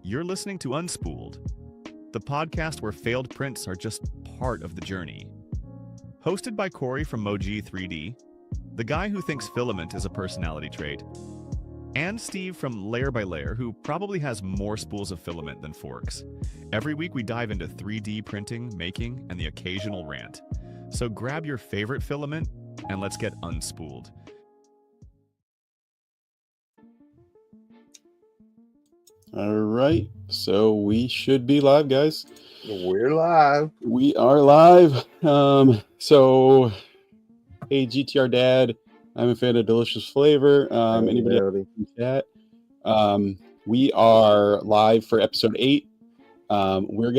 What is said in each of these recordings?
You're listening to Unspooled, the podcast where failed prints are just part of the journey. Hosted by Corey from Moji 3D, the guy who thinks filament is a personality trait, and Steve from Layer by Layer, who probably has more spools of filament than forks. Every week we dive into 3D printing, making, and the occasional rant. So grab your favorite filament and let's get unspooled. All right, so we should be live, guys. We're live. We are live. So, hey, GTR Dad, I'm a fan of delicious flavor. Anybody else in chat? We are live for episode 8. We've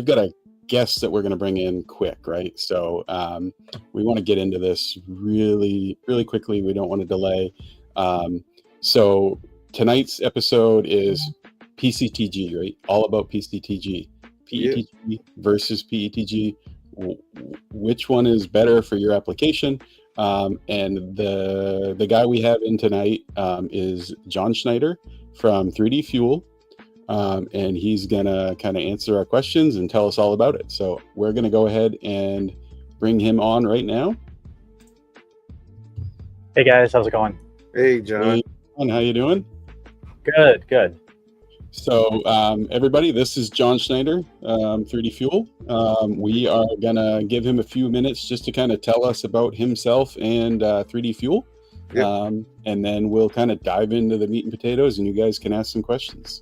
got a guest that we're gonna bring in quick, right? So, we want to get into this really, really quickly. We don't want to delay. So tonight's episode is PCTG, right? All about PCTG. PETG versus PETG. Which one is better for your application? And the guy we have in tonight is John Schneider from 3D-Fuel. And he's going to kind of answer our questions and tell us all about it. So we're going to go ahead and bring him on right now. Hey, guys. How's it going? Hey, John. Hey, John, how you doing? Good. So, everybody, this is John Schneider, 3D-Fuel. We are going to give him a few minutes just to kind of tell us about himself and 3D-Fuel. Yep. And then we'll kind of dive into the meat and potatoes, and you guys can ask some questions.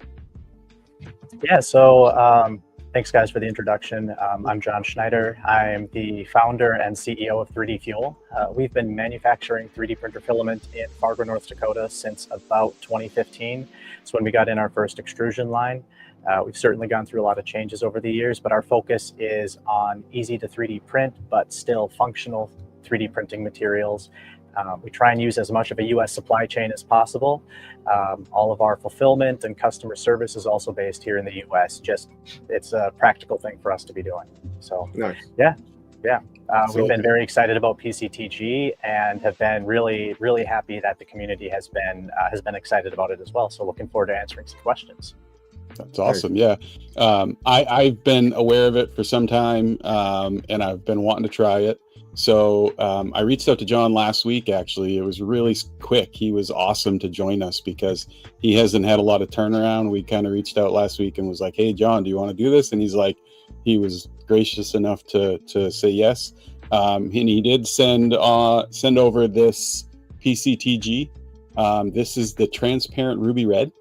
Yeah, so thanks guys for the introduction. I'm John Schneider. I'm the founder and CEO of 3D-Fuel. We've been manufacturing 3D printer filament in Fargo, North Dakota since about 2015. It's when we got in our first extrusion line. We've certainly gone through a lot of changes over the years, but our focus is on easy to 3D print, but still functional 3D printing materials. We try and use as much of a US supply chain as possible. All of our fulfillment and customer service is also based here in the US. It's a practical thing for us to be doing. So Nice. yeah. So- We've been very excited about PCTG and have been really, really happy that the community has been excited about it as well. So looking forward to answering some questions. That's awesome. Yeah. I've been aware of it for some time, and I've been wanting to try it. So I reached out to John last week, actually. It was really quick. He was awesome to join us because he hasn't had a lot of turnaround. We kind of reached out last week and was like, hey, John, do you want to do this? And he was gracious enough to say yes. And he did send over this PCTG. This is the transparent ruby red.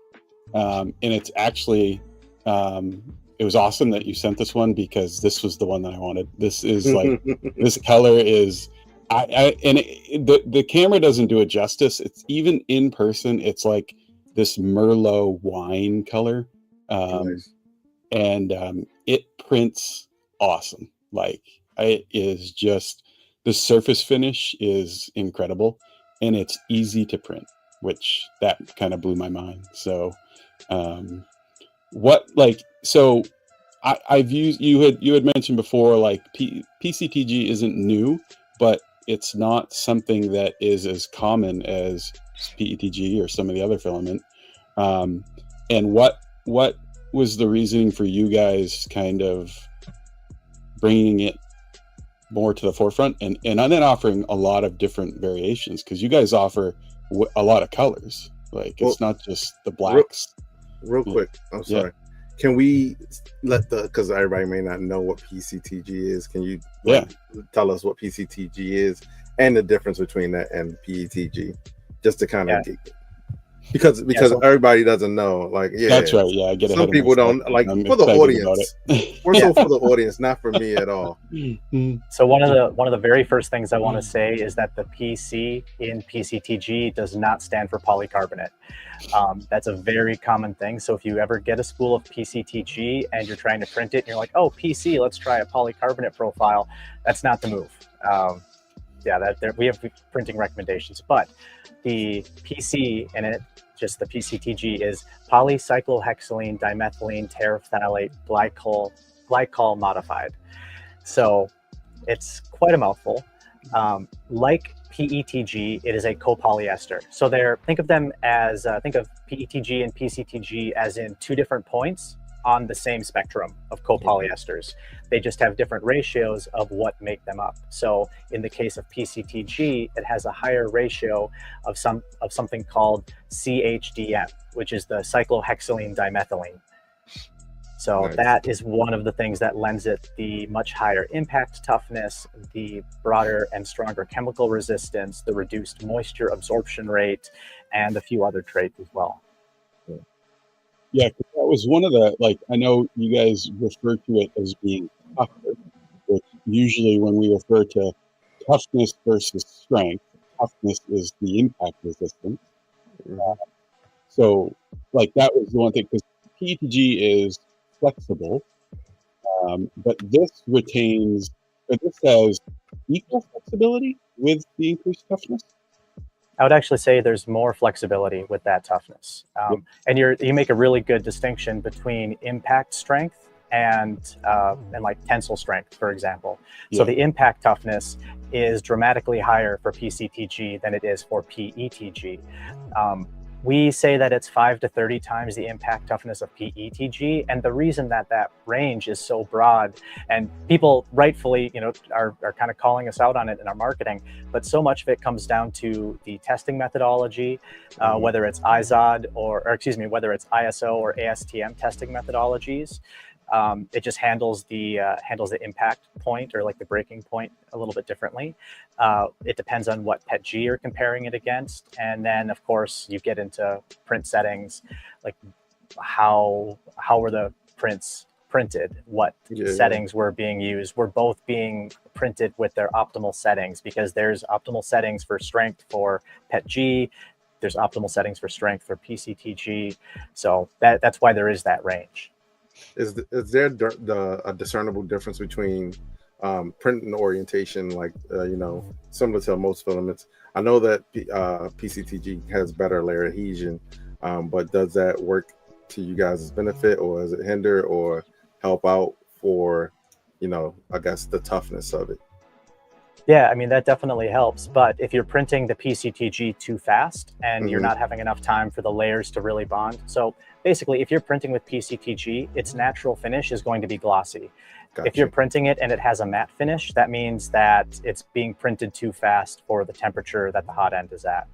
And it's actually, it was awesome that you sent this one because this was the one that I wanted. This is like, this color is, the camera doesn't do it justice. It's even in person. It's like this Merlot wine color. Nice. And it prints awesome. Like it is just, the surface finish is incredible and it's easy to print, which that kind of blew my mind. So, I've used, you had mentioned before, like PCTG isn't new, but it's not something that is as common as PETG or some of the other filament. And what was the reasoning for you guys kind of bringing it more to the forefront and then offering a lot of different variations? Because you guys offer a lot of colors. Like, it's not just the blacks. Real quick, I'm sorry. Can we because everybody may not know what PCTG is. Can you tell us what PCTG is and the difference between that and PETG? Just to kind of because everybody doesn't know. Like, that's right. Yeah, I get it. Some people don't like for the audience. We're so for the audience, not for me at all. So one of the very first things I want to say is that the PC in PCTG does not stand for polycarbonate. That's a very common thing. So if you ever get a spool of PCTG and you're trying to print it and you're like, oh, PC, let's try a polycarbonate profile, that's not the move. We have printing recommendations, but the PC in it, just the PCTG, is polycyclohexylene dimethylene terephthalate glycol modified. So it's quite a mouthful. Like PETG, it is a copolyester. So think of PETG and PCTG as in two different points on the same spectrum of copolyesters. They just have different ratios of what make them up. So in the case of PCTG, it has a higher ratio of something called CHDM, which is the cyclohexylene dimethylene. So Nice. That is one of the things that lends it the much higher impact toughness, the broader and stronger chemical resistance, the reduced moisture absorption rate, and a few other traits as well. Yeah, that was one of the, like, I know you guys refer to it as being tougher, which usually when we refer to toughness versus strength, toughness is the impact resistance. So, like, that was the one thing, because PETG is flexible, but this has equal flexibility with the increased toughness. I would actually say there's more flexibility with that toughness. And you make a really good distinction between impact strength and like tensile strength, for example. So the impact toughness is dramatically higher for PCTG than it is for PETG. We say that it's 5 to 30 times the impact toughness of PETG, and the reason that range is so broad, and people rightfully, are kind of calling us out on it in our marketing, but so much of it comes down to the testing methodology, whether it's whether it's ISO or ASTM testing methodologies. It just handles the impact point, or like the breaking point, a little bit differently. It depends on what PETG you're comparing it against, and then of course you get into print settings, like how were the prints printed, what settings were being used. Were both being printed with their optimal settings, because there's optimal settings for strength for PETG, there's optimal settings for strength for PCTG. So that's why there is that range. Is there a discernible difference between print and orientation, like similar to most filaments? I know that PCTG has better layer adhesion, but does that work to you guys' benefit, or does it hinder or help out for I guess the toughness of it? Yeah, I mean, that definitely helps. But if you're printing the PCTG too fast and you're not having enough time for the layers to really bond. So basically, if you're printing with PCTG, its natural finish is going to be glossy. Gotcha. If you're printing it and it has a matte finish, that means that it's being printed too fast for the temperature that the hot end is at.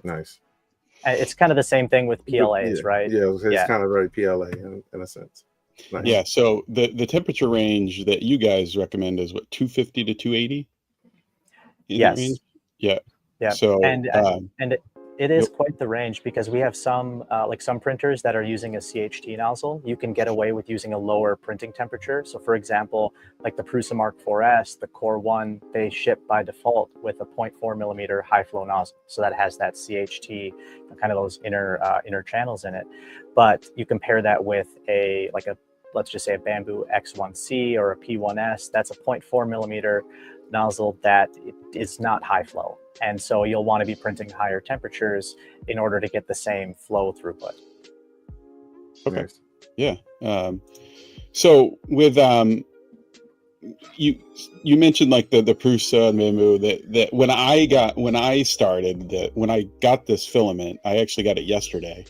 Nice. And it's kind of the same thing with PLAs, right? Yeah, it's kind of very PLA in a sense. Nice. Yeah, so the temperature range that you guys recommend is what, 250 to 280? Yes. Yeah. Yeah. So and it is quite the range, because we have some some printers that are using a CHT nozzle. You can get away with using a lower printing temperature. So for example, like the Prusa Mark 4S, the Core 1, they ship by default with a 0.4 millimeter high flow nozzle. So that has that CHT, kind of those inner channels in it. But you compare that with let's just say a Bamboo X1C or a P1S, that's a 0.4 millimeter nozzle that is not high flow. And so you'll want to be printing higher temperatures in order to get the same flow throughput. Okay. Yeah. So with you mentioned like the Prusa and Bamboo, that when I got this filament, I actually got it yesterday.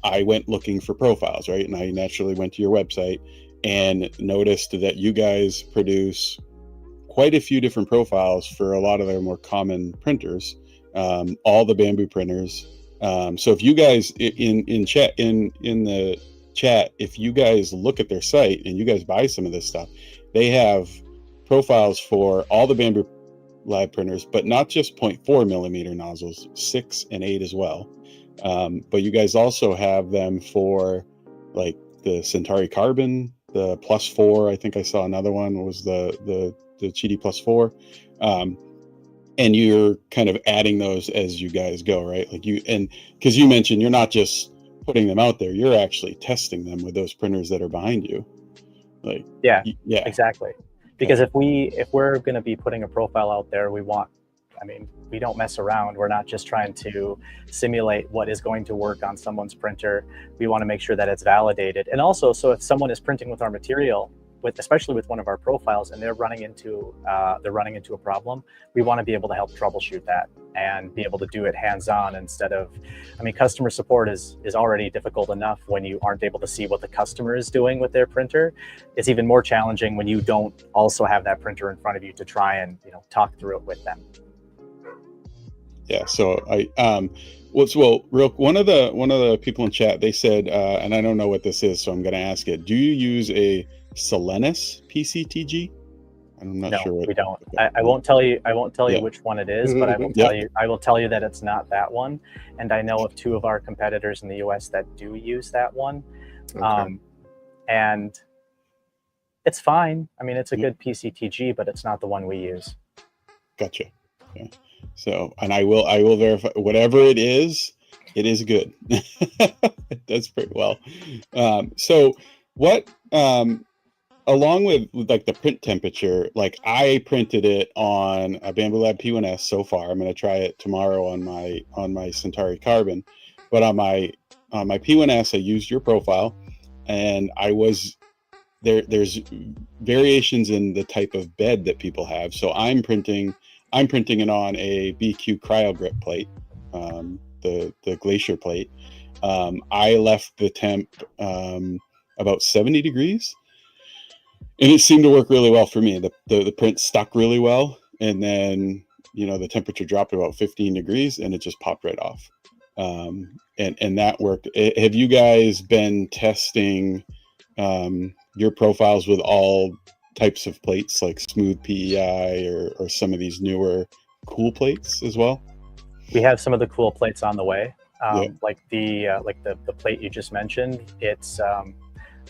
I went looking for profiles, right? And I naturally went to your website and noticed that you guys produce quite a few different profiles for a lot of their more common printers, all the Bamboo printers. So if you guys in the chat, if you guys look at their site and you guys buy some of this stuff, they have profiles for all the Bamboo Lab printers, but not just 0.4 millimeter nozzles, 6 and 8 as well. But you guys also have them for like the Centauri Carbon, the +4. I think I saw another one was the GD +4. And you're kind of adding those as you guys go, right? Like because you mentioned you're not just putting them out there, you're actually testing them with those printers that are behind you. Like, yeah, exactly. Because if we're going to be putting a profile out there, we don't mess around. We're not just trying to simulate what is going to work on someone's printer. We want to make sure that it's validated. And also, so if someone is printing with our material, especially with one of our profiles, and they're running into a problem, we want to be able to help troubleshoot that and be able to do it hands-on instead of, customer support is already difficult enough when you aren't able to see what the customer is doing with their printer. It's even more challenging when you don't also have that printer in front of you to try and talk through it with them. Yeah. So one of the people in chat, they said, and I don't know what this is, so I'm going to ask it. Do you use a Solenis PCTG? I'm not sure. We don't. I won't tell you. Which one it is, but I will tell you. I will tell you that it's not that one. And I know of 2 of our competitors in the U.S. that do use that one, and it's fine. It's a good PCTG, but it's not the one we use. Gotcha. Okay. So, and I will verify whatever it is good. It does pretty well. So what, along with like the print temperature, like I printed it on a Bamboo Lab P1S so far. I'm going to try it tomorrow on my Centauri Carbon, but on my P1S, I used your profile, and there's variations in the type of bed that people have. So I'm printing it on a BQ Cryo Grip plate, the Glacier plate. I left the temp about 70 degrees, and it seemed to work really well for me. The print stuck really well, and then the temperature dropped about 15 degrees, and it just popped right off. And that worked. Have you guys been testing your profiles with all types of plates, like smooth PEI or some of these newer cool plates as well? We have some of the cool plates on the way. Yeah. Like the plate you just mentioned, it's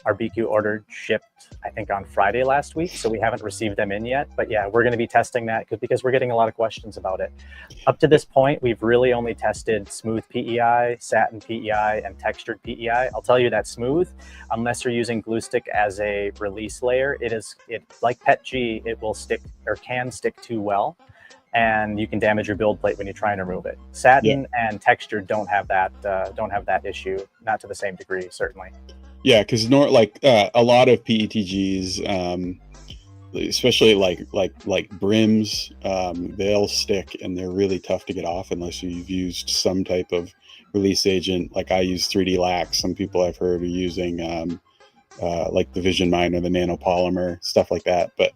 our BQ ordered shipped, I think, on Friday last week, so we haven't received them in yet. But yeah, we're going to be testing that because we're getting a lot of questions about it. Up to this point, we've really only tested smooth PEI, satin PEI, and textured PEI. I'll tell you that smooth, unless you're using glue stick as a release layer, it like PETG, it will stick or can stick too well, and you can damage your build plate when you try and remove it. Satin and textured don't have that issue, not to the same degree, certainly. Yeah, because a lot of PETGs, especially like brims, they'll stick and they're really tough to get off unless you've used some type of release agent. Like I use 3D lax. Some people I've heard are using like the Vision Mine or the nanopolymer, stuff like that. But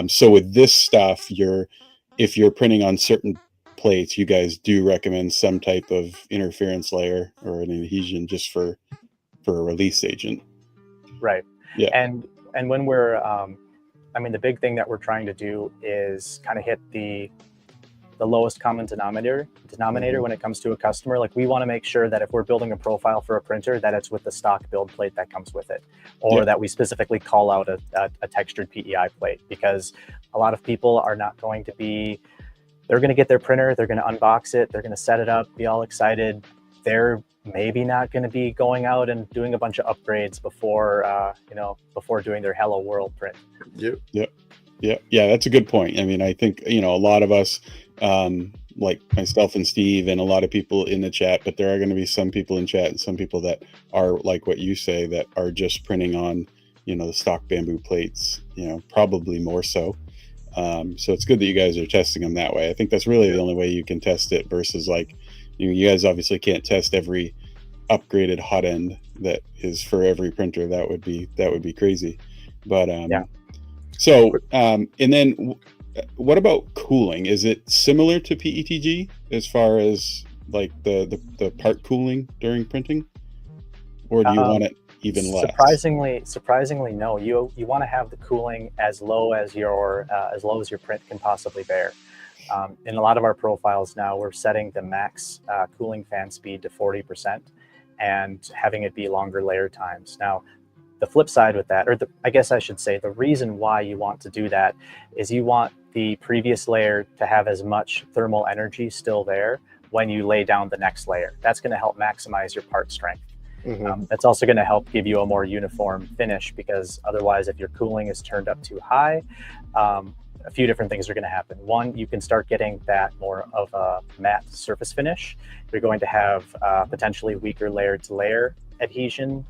so with this stuff, if you're printing on certain plates, you guys do recommend some type of interference layer or an adhesion just for a release agent. Right. Yeah. And when we're the big thing that we're trying to do is kind of hit the lowest common denominator when it comes to a customer. Like, we want to make sure that if we're building a profile for a printer, that it's with the stock build plate that comes with it, or that we specifically call out a textured PEI plate, because a lot of people are not going to be, they're going to get their printer, they're going to unbox it, they're going to set it up, be all excited. They're maybe not going to be going out and doing a bunch of upgrades before doing their Hello World print. Yeah, that's a good point. I mean, I think, a lot of us, like myself and Steve and a lot of people in the chat, but there are going to be some people in chat and some people that are like what you say, that are just printing on, the stock bamboo plates, probably more so. So it's good that you guys are testing them that way. I think that's really the only way you can test it versus like, you guys obviously can't test every upgraded hot end that is for every printer. That would be crazy. But so and then what about cooling? Is it similar to PETG as far as like the part cooling during printing, or do you want it even less? Surprisingly, no. You want to have the cooling as low as your print can possibly bear. In a lot of our profiles now, we're setting the max cooling fan speed to 40% and having it be longer layer times. Now, the flip side with that, I guess I should say, the reason why you want to do that is you want the previous layer to have as much thermal energy still there when you lay down the next layer. That's going to help maximize your part strength. Mm-hmm. That's also going to help give you a more uniform finish, because otherwise, if your cooling is turned up too high, a few different things are going to happen. One, you can start getting that more of a matte surface finish. You're going to have potentially weaker layer to layer adhesion,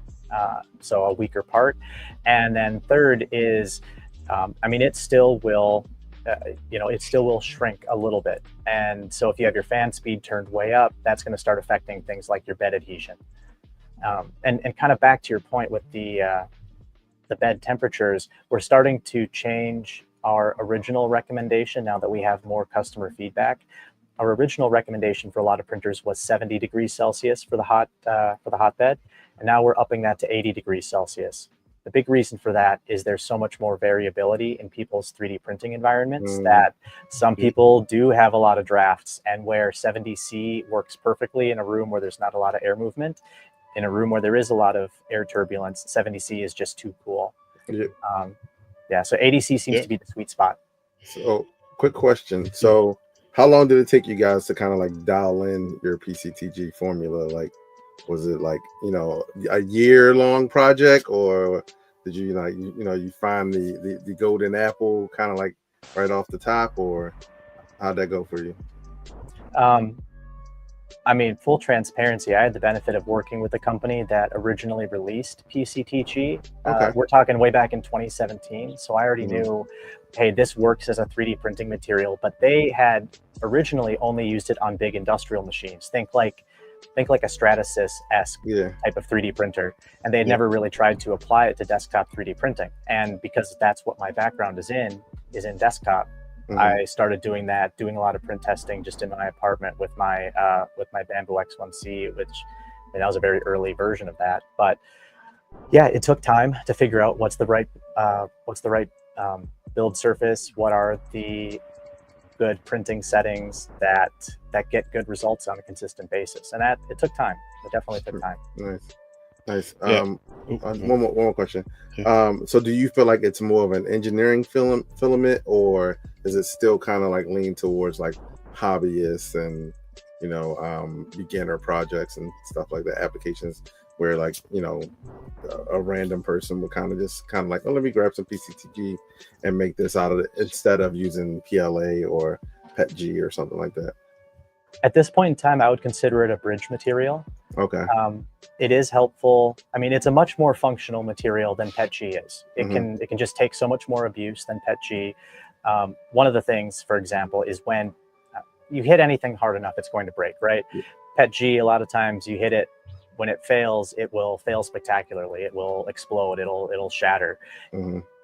so a weaker part. And then third is, it still will, it still will shrink a little bit. And so if you have your fan speed turned way up, that's going to start affecting things like your bed adhesion. And kind of back to your point with the bed temperatures, we're starting to change our original recommendation now that we have more customer feedback. Our original recommendation for a lot of printers was 70 degrees Celsius for the hotbed, and now we're upping that to 80 degrees Celsius. The big reason for that is there's so much more variability in people's 3D printing environments that some people do have a lot of drafts, and where 70C works perfectly in a room where there's not a lot of air movement, in a room where there is a lot of air turbulence, 70C is just too cool. So 80C seems to be the sweet spot. So, quick question. So, how long did it take you guys to kind of like dial in your PCTG formula? Like, was it like, a year-long project, or did you, you find the golden apple kind of like right off the top, or how'd that go for you? Full transparency, I had the benefit of working with a company that originally released PCTG. Okay. We're talking way back in 2017. So I already knew, hey, this works as a 3D printing material, but they had originally only used it on big industrial machines. Think like a Stratasys-esque type of 3D printer. And they had never really tried to apply it to desktop 3D printing. And because that's what my background is in desktop, I started doing a lot of print testing just in my apartment with my Bamboo X1C, which that was a very early version of that. But Yeah, it took time to figure out what's the right build surface, what are the good printing settings that get good results on a consistent basis, and that it took time. It definitely took time. Nice. Yeah. One more question. Yeah. So do you feel like it's more of an engineering filament, or is it still kind of like lean towards like hobbyists and beginner projects and stuff like that, applications where like a random person would kind of like, oh, let me grab some PCTG and make this out of it instead of using PLA or PETG or something like that? At this point in time, I would consider it a bridge material. Okay. It is helpful. I mean, it's a much more functional material than PETG is. It can just take so much more abuse than PETG. One of the things, for example, is when you hit anything hard enough, it's going to break, right? Yeah. PETG, a lot of times you hit it, when it fails, it will fail spectacularly. It will explode. It'll shatter.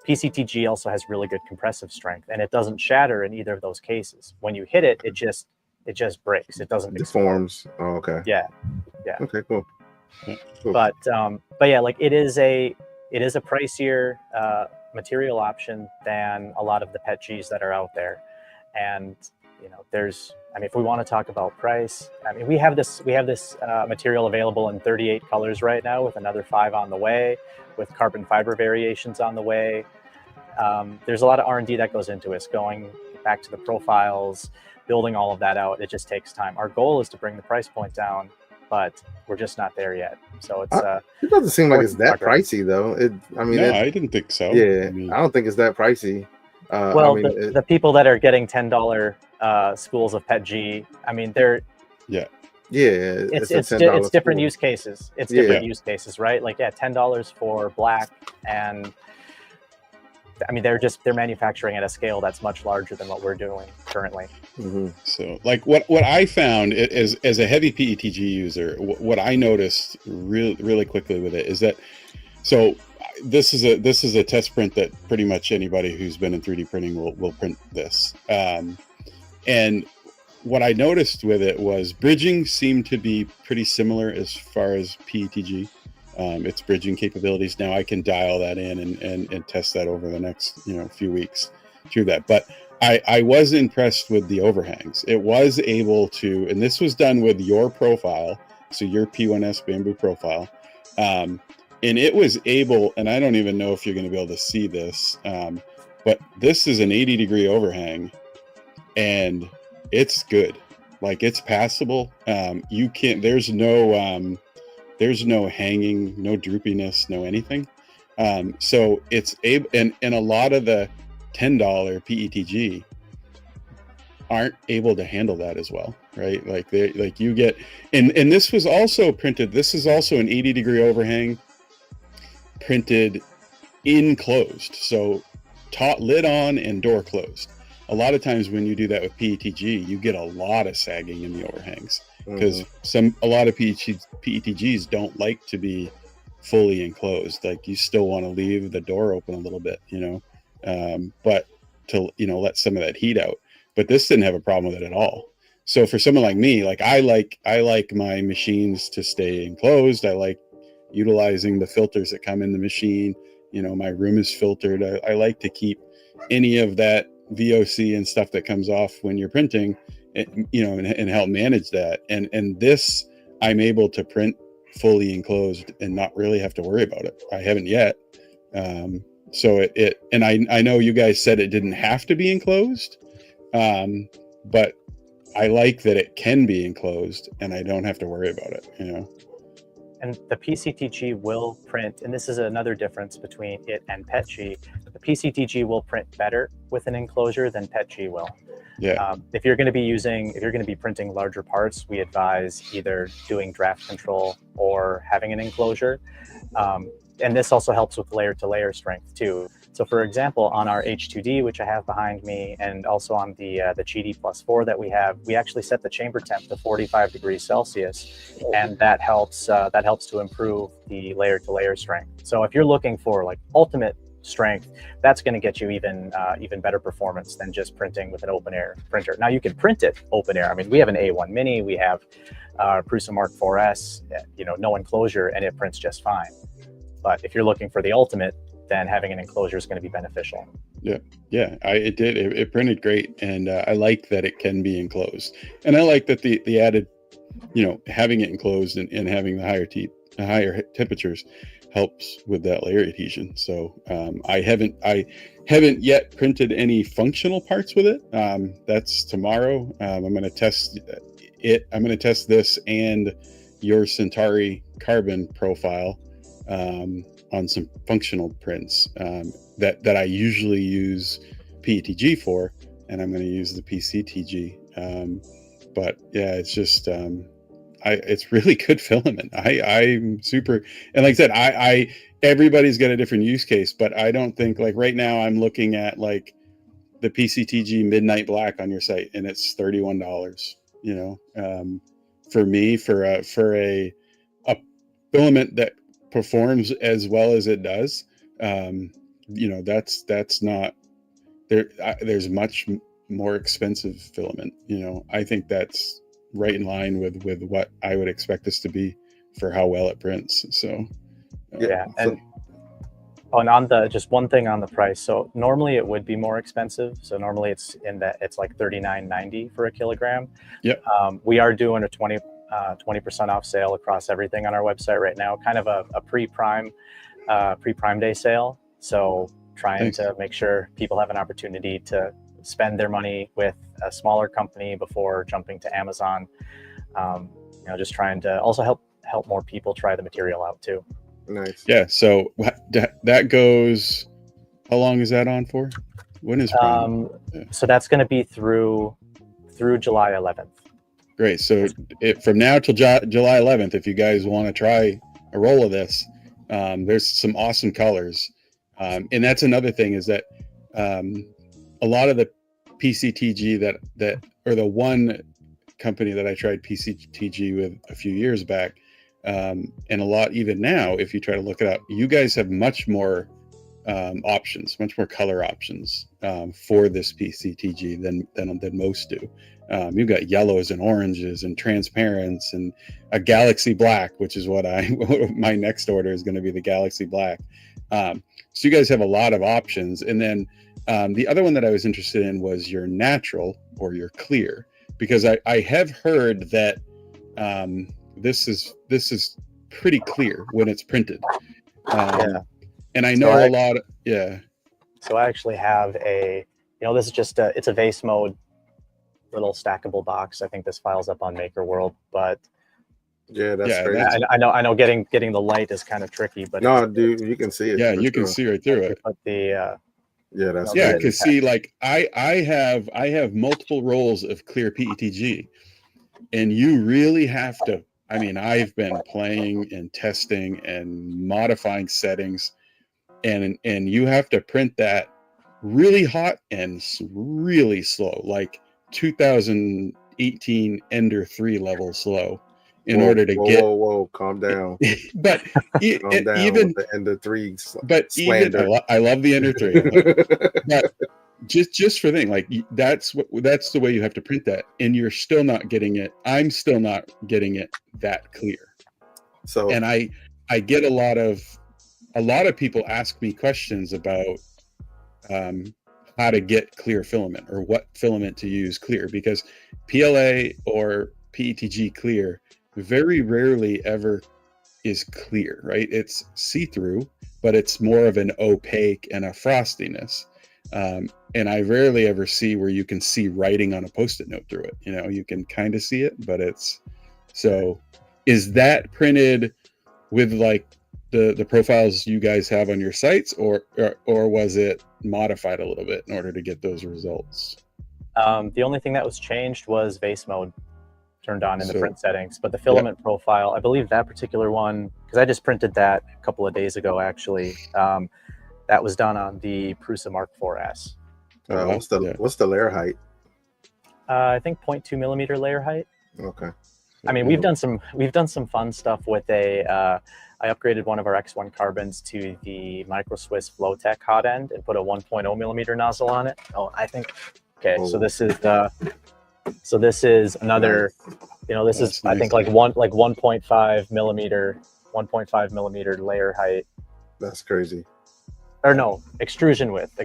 PCTG also has really good compressive strength, and it doesn't shatter in either of those cases. When you hit it, it just breaks. It doesn't deforms. Explode. Oh, okay. Yeah. Okay, cool. But yeah, like it is a pricier material option than a lot of the PETGs that are out there. And if we want to talk about price, we have this material available in 38 colors right now, with another 5 on the way, with carbon fiber variations on the way. There's a lot of R&D that goes into it, going back to the profiles, building all of that out. It just takes time. Our goal is to bring the price point down, but we're just not there yet. So it's it doesn't seem like it's that pricey though. I didn't think so. Yeah, I don't think it's that pricey. The people that are getting $10 spools of PETG, they're it's different use cases. It's different use cases, right? Like $10 for black, and they're manufacturing at a scale that's much larger than what we're doing currently. So like what I found is, as a heavy PETG user, what I noticed really quickly with it is that, so this is a test print that pretty much anybody who's been in 3D printing will print this. And what I noticed with it was bridging seemed to be pretty similar as far as PETG. Its bridging capabilities. Now I can dial that in and test that over the next few weeks through that. But I was impressed with the overhangs. It was able to, and this was done with your profile, so your P1S bamboo profile, and it was able, and I don't even know if you're going to be able to see this, but this is an 80-degree overhang, and it's good. Like, it's passable. You can't. There's no hanging, no droopiness, no anything. So it's able, and a lot of the $10 PETG aren't able to handle that as well, right? Like you get, and this was also printed. This is also an 80-degree overhang, printed enclosed, so top lid on and door closed. A lot of times when you do that with PETG, you get a lot of sagging in the overhangs, because a lot of PETGs don't like to be fully enclosed. Like, you still want to leave the door open a little bit, but to let some of that heat out. But this didn't have a problem with it at all. So for someone like me, like I like my machines to stay enclosed. I like utilizing the filters that come in the machine. My room is filtered. I like to keep any of that VOC and stuff that comes off when you're printing, and help manage that. And this, I'm able to print fully enclosed and not really have to worry about it. I haven't yet. So and I know you guys said it didn't have to be enclosed, but I like that it can be enclosed and I don't have to worry about it, And the PCTG will print, and this is another difference between it and PETG. The PCTG will print better with an enclosure than PETG will. Yeah. If you're going to be printing larger parts, we advise either doing draft control or having an enclosure. And this also helps with layer-to-layer strength too. So for example, on our H2D, which I have behind me, and also on the GD +4 that we have, we actually set the chamber temp to 45 degrees Celsius, and that helps to improve the layer-to-layer strength. So if you're looking for like ultimate strength, that's going to get you even better performance than just printing with an open air printer. Now you can print it open air. I mean, we have an A1 Mini, we have Prusa Mark 4S, no enclosure, and it prints just fine. But if you're looking for the ultimate, then having an enclosure is going to be beneficial. Yeah, it printed great, and I like that it can be enclosed, and I like that the added, having it enclosed and having the higher temperatures helps with that layer adhesion. So I haven't yet printed any functional parts with it. That's tomorrow. I'm going to test it. I'm going to test this and your Centauri carbon profile on some functional prints that I usually use PETG for, and I'm going to use the PCTG. But yeah, it's just it's really good filament. I'm super, and like I said, everybody's got a different use case, but I don't think, like right now I'm looking at like the PCTG Midnight Black on your site, and it's $31. For me, for a filament that performs as well as it does, that's not there. There's much more expensive filament. I think that's right in line with what I would expect this to be for how well it prints. So and on the, just one thing on the price. So normally it would be more expensive. So normally it's like $39.90 for a kilogram. Yep. We are doing a 20% off sale across everything on our website right now, kind of a pre-prime day sale. So trying to make sure people have an opportunity to spend their money with a smaller company before jumping to Amazon. Just trying to also help more people try the material out too. Nice. Yeah. So that goes, how long is that on for? When is so that's going to be through July 11th. Great. So from now till July 11th, if you guys want to try a roll of this, there's some awesome colors. And that's another thing, is that a lot of the PCTG that or the one company that I tried PCTG with a few years back, and a lot even now, if you try to look it up, you guys have much more options, much more color options for this PCTG than most do. You've got yellows and oranges and transparents and a galaxy black, which is what my next order is going to be, the galaxy black. So you guys have a lot of options. And then the other one that I was interested in was your natural or your clear, because I have heard that this is pretty clear when it's printed. And I know a lot. So I actually have this is just it's a vase mode little stackable box. I think this files up on Maker World, but that's crazy. I know getting the light is kind of tricky, but no, dude, you can see it. Yeah, you can see right through it. But because see, like I have multiple rolls of clear PETG, and you really have to. I mean, I've been playing and testing and modifying settings, and you have to print that really hot and really slow, like 2018 Ender 3 level slow, in order to get. Whoa, calm down. But calm down even with the Ender 3. But slander. even I love the Ender 3. But just for thing, like that's the way you have to print that, and you're still not getting it. I'm still not getting it that clear. So, and I get a lot of people ask me questions about how to get clear filament, or what filament to use clear, because PLA or PETG clear very rarely ever is clear, right? It's see-through, but it's more of an opaque and a frostiness. And I rarely ever see where you can see writing on a Post-it note through it. You can kind of see it, but it's so. Is that printed with like the profiles you guys have on your sites, or was it modified a little bit in order to get those results? The only thing that was changed was vase mode turned on in the print settings, but the filament profile, I believe that particular one, because I just printed that a couple of days ago actually, that was done on the Prusa Mark IVS. What's the layer height? I think 0.2 millimeter layer height. Okay. I mean, we've done some fun stuff with I upgraded one of our X1 carbons to the Micro Swiss Flowtech hot end and put a 1.0 millimeter nozzle on it. So this is another, this is nice. I think like 1.5 millimeter layer height. That's crazy. Or no, extrusion width.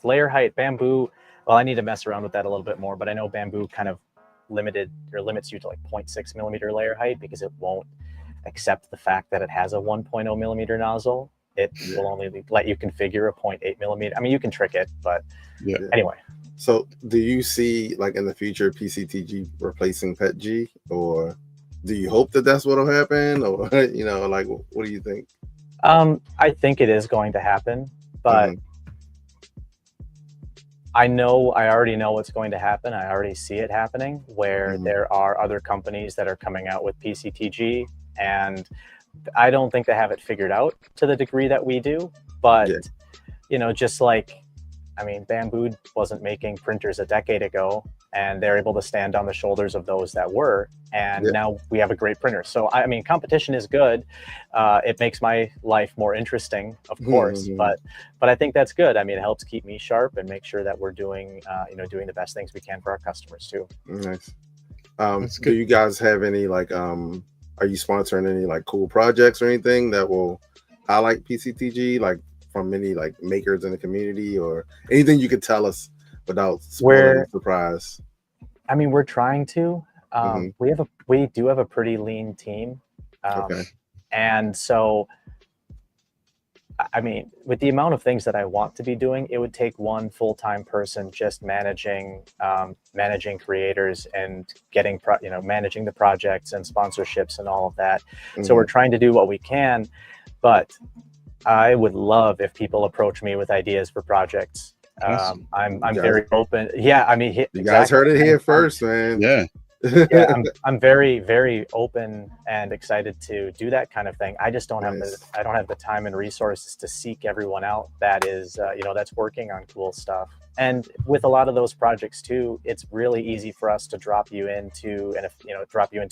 Layer height, bamboo. Well, I need to mess around with that a little bit more, but I know bamboo kind of limits you to like 0.6 millimeter layer height because it won't accept the fact that it has a 1.0 millimeter nozzle. It will only let you configure a 0.8 millimeter. I mean, you can trick it, but anyway. So do you see like in the future PCTG replacing PETG, or do you hope that that's what'll happen, or you know, like what do you think? I think it is going to happen, but I already know what's going to happen. I already see it happening where there are other companies that are coming out with PCTG, and I don't think they have it figured out to the degree that we do, but you know, just like, I mean, Bamboo wasn't making printers a decade ago, and they're able to stand on the shoulders of those that were, and now we have a great printer. So, I mean, competition is good. It makes my life more interesting, of course, but I think that's good. I mean, it helps keep me sharp and make sure that we're doing, you know, doing the best things we can for our customers too. Nice. Do you guys have any like, are you sponsoring any like cool projects or anything that will highlight PCTG, like from any like makers in the community, or anything you could tell us without spoiling the surprise? I mean, we're trying to. We do have a pretty lean team, and so I mean, with the amount of things that I want to be doing, it would take one full-time person just managing creators and getting managing the projects and sponsorships and all of that. So we're trying to do what we can, but I would love if people approach me with ideas for projects. I'm very open. Yeah, I mean, you guys heard it here first, man. Yeah. I'm very, very open and excited to do that kind of thing. I just don't have the time and resources to seek everyone out that is, that's working on cool stuff. And with a lot of those projects too, it's really easy for us to drop you into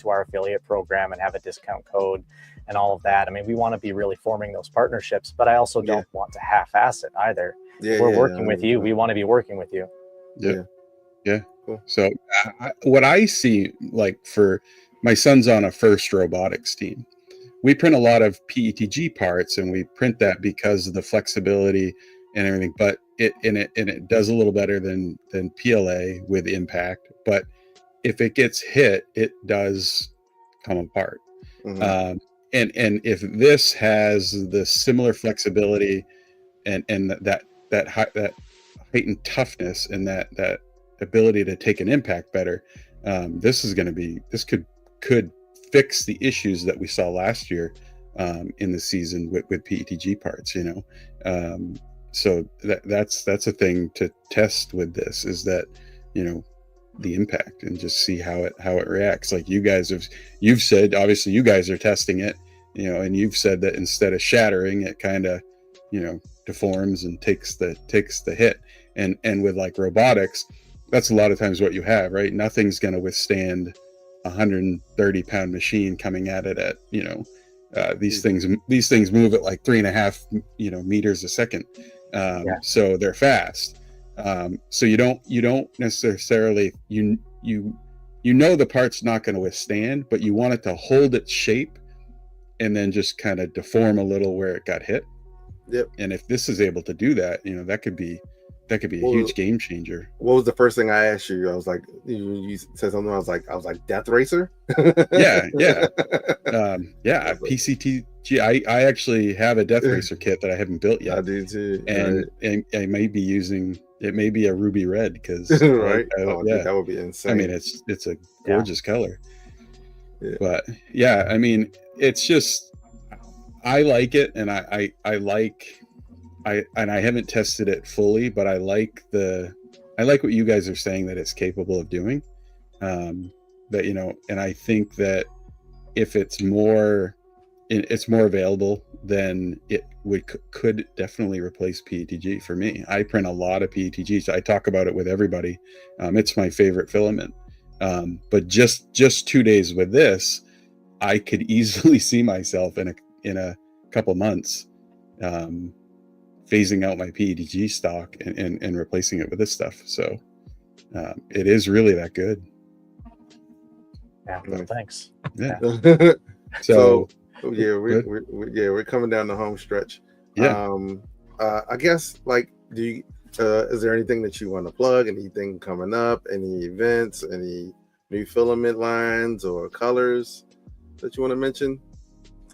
our affiliate program and have a discount code and all of that. I mean, we want to be really forming those partnerships, but I also don't want to half-ass it either. We're working with you. We want to be working with you. Yeah. Cool. So what I see, like, for my son's on a FIRST robotics team, we print a lot of PETG parts, and we print that because of the flexibility and everything, but it does a little better than PLA with impact, but if it gets hit, it does come apart. And if this has the similar flexibility and that heightened toughness and that ability to take an impact better, this could fix the issues that we saw last year in the season with PETG parts, so that's a thing to test with this, is that, the impact, and just see how it reacts. Like you've said, obviously you guys are testing it, and you've said that instead of shattering, it kind of, deforms and takes the hit. And with like robotics, that's a lot of times what you have, right? Nothing's going to withstand 130-pound machine coming at it at, these things move at like 3.5 meters a second. So they're fast. So you don't necessarily, the part's not going to withstand, but you want it to hold its shape and then just kind of deform a little where it got hit. And if this is able to do that, that could be a huge game changer. What was the first thing I asked you? I was like, you said something. I was like, Death Racer. Yeah. PCTG. I actually have a Death Racer kit that I haven't built yet. I do too. And I may be using. It may be a ruby red because right. That would be insane. I mean, it's a gorgeous color. But I mean, it's just, I like it, and I haven't tested it fully, but I like what you guys are saying that it's capable of doing. That, and I think that if it's more available, then it could definitely replace PETG for me. I print a lot of PETGs. I talk about it with everybody. It's my favorite filament. But just 2 days with this, I could easily see myself in a couple months phasing out my PETG stock and replacing it with this stuff. So it is really that good. Yeah, well, thanks. Yeah. So we're coming down the home stretch. Yeah. I guess, like, do you is there anything that you want to plug? Anything coming up? Any events? Any new filament lines or colors that you want to mention?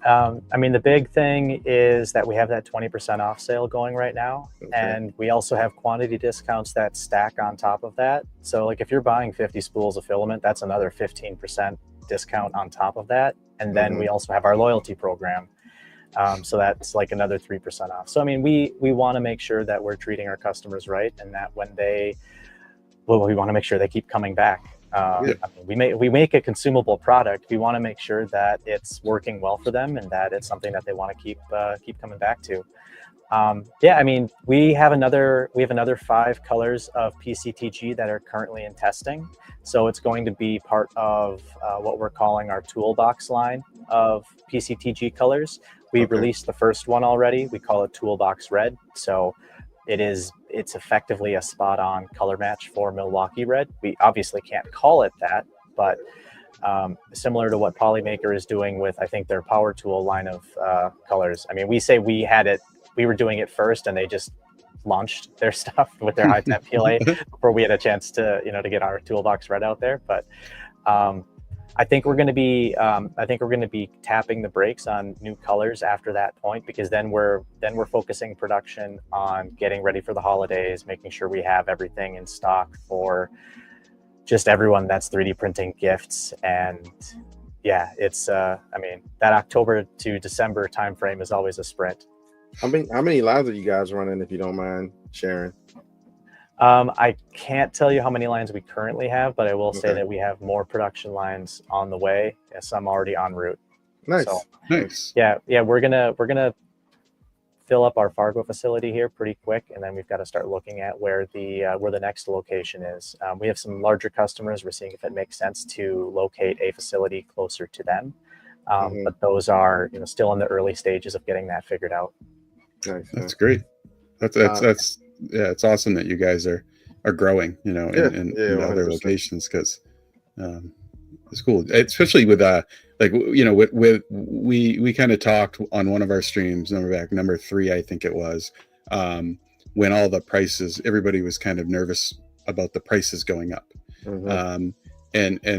I mean, the big thing is that we have that 20% off sale going right now. Okay. And we also have quantity discounts that stack on top of that. So like if you're buying 50 spools of filament, that's another 15% discount on top of that. And then we also have our loyalty program. So that's like another 3% off. So, I mean, we want to make sure that we're treating our customers right, and that when we want to make sure they keep coming back. I mean, we make a consumable product. We want to make sure that it's working well for them and that it's something that they want to keep coming back to. I mean, we have another 5 colors of PCTG that are currently in testing. So it's going to be part of what we're calling our toolbox line of PCTG colors. We released the first one already. We call it Toolbox Red. So it's effectively a spot-on color match for Milwaukee Red. We obviously can't call it that, but similar to what Polymaker is doing with, I think, their Power Tool line of colors. I mean, we say we were doing it first, and they just launched their stuff with their high temp PLA before we had a chance to get our Toolbox Red out there. But I think we're going to be tapping the brakes on new colors after that point, because then we're focusing production on getting ready for the holidays, making sure we have everything in stock for just everyone that's 3D printing gifts. And yeah, it's I mean, that October to December timeframe is always a sprint. How many lines are you guys running, if you don't mind sharing? I can't tell you how many lines we currently have, but I will say that we have more production lines on the way, some already en route. Nice. So, Nice. Yeah, we're gonna fill up our Fargo facility here pretty quick, and then we've got to start looking at where the next location is. We have some larger customers. We're seeing if it makes sense to locate a facility closer to them, but those are still in the early stages of getting that figured out. Nice. That's great. That's it's awesome that you guys are growing, in other locations, because it's cool, especially with we kind of talked on one of our streams, number 3, I think it was, when all the prices, everybody was kind of nervous about the prices going up. And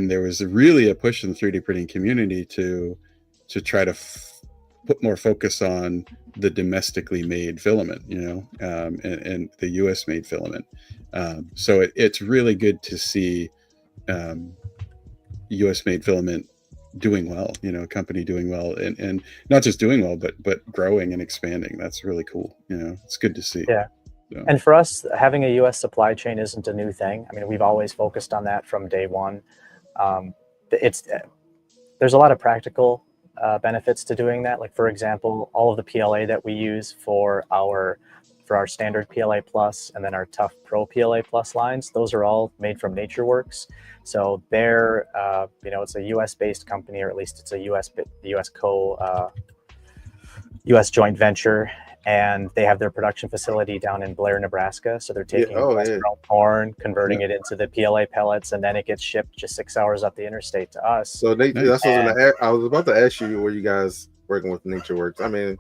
there was really a push in the 3D printing community to try to put more focus on the domestically made filament, and the US made filament. So it's really good to see US made filament doing well, a company doing well, and not just doing well, but growing and expanding. That's really cool. It's good to see. Yeah. So. And for us, having a US supply chain isn't a new thing. I mean, we've always focused on that from day one. There's a lot of practical benefits to doing that. Like, for example, all of the PLA that we use for our standard PLA Plus and then our Tough Pro PLA Plus lines, those are all made from NatureWorks. So they're, it's a US based company, or at least it's a US joint venture. And they have their production facility down in Blair, Nebraska. So they're taking grown corn, converting it into the PLA pellets, and then it gets shipped just 6 hours up the interstate to us. So I was about to ask you, were you guys working with NatureWorks? I mean,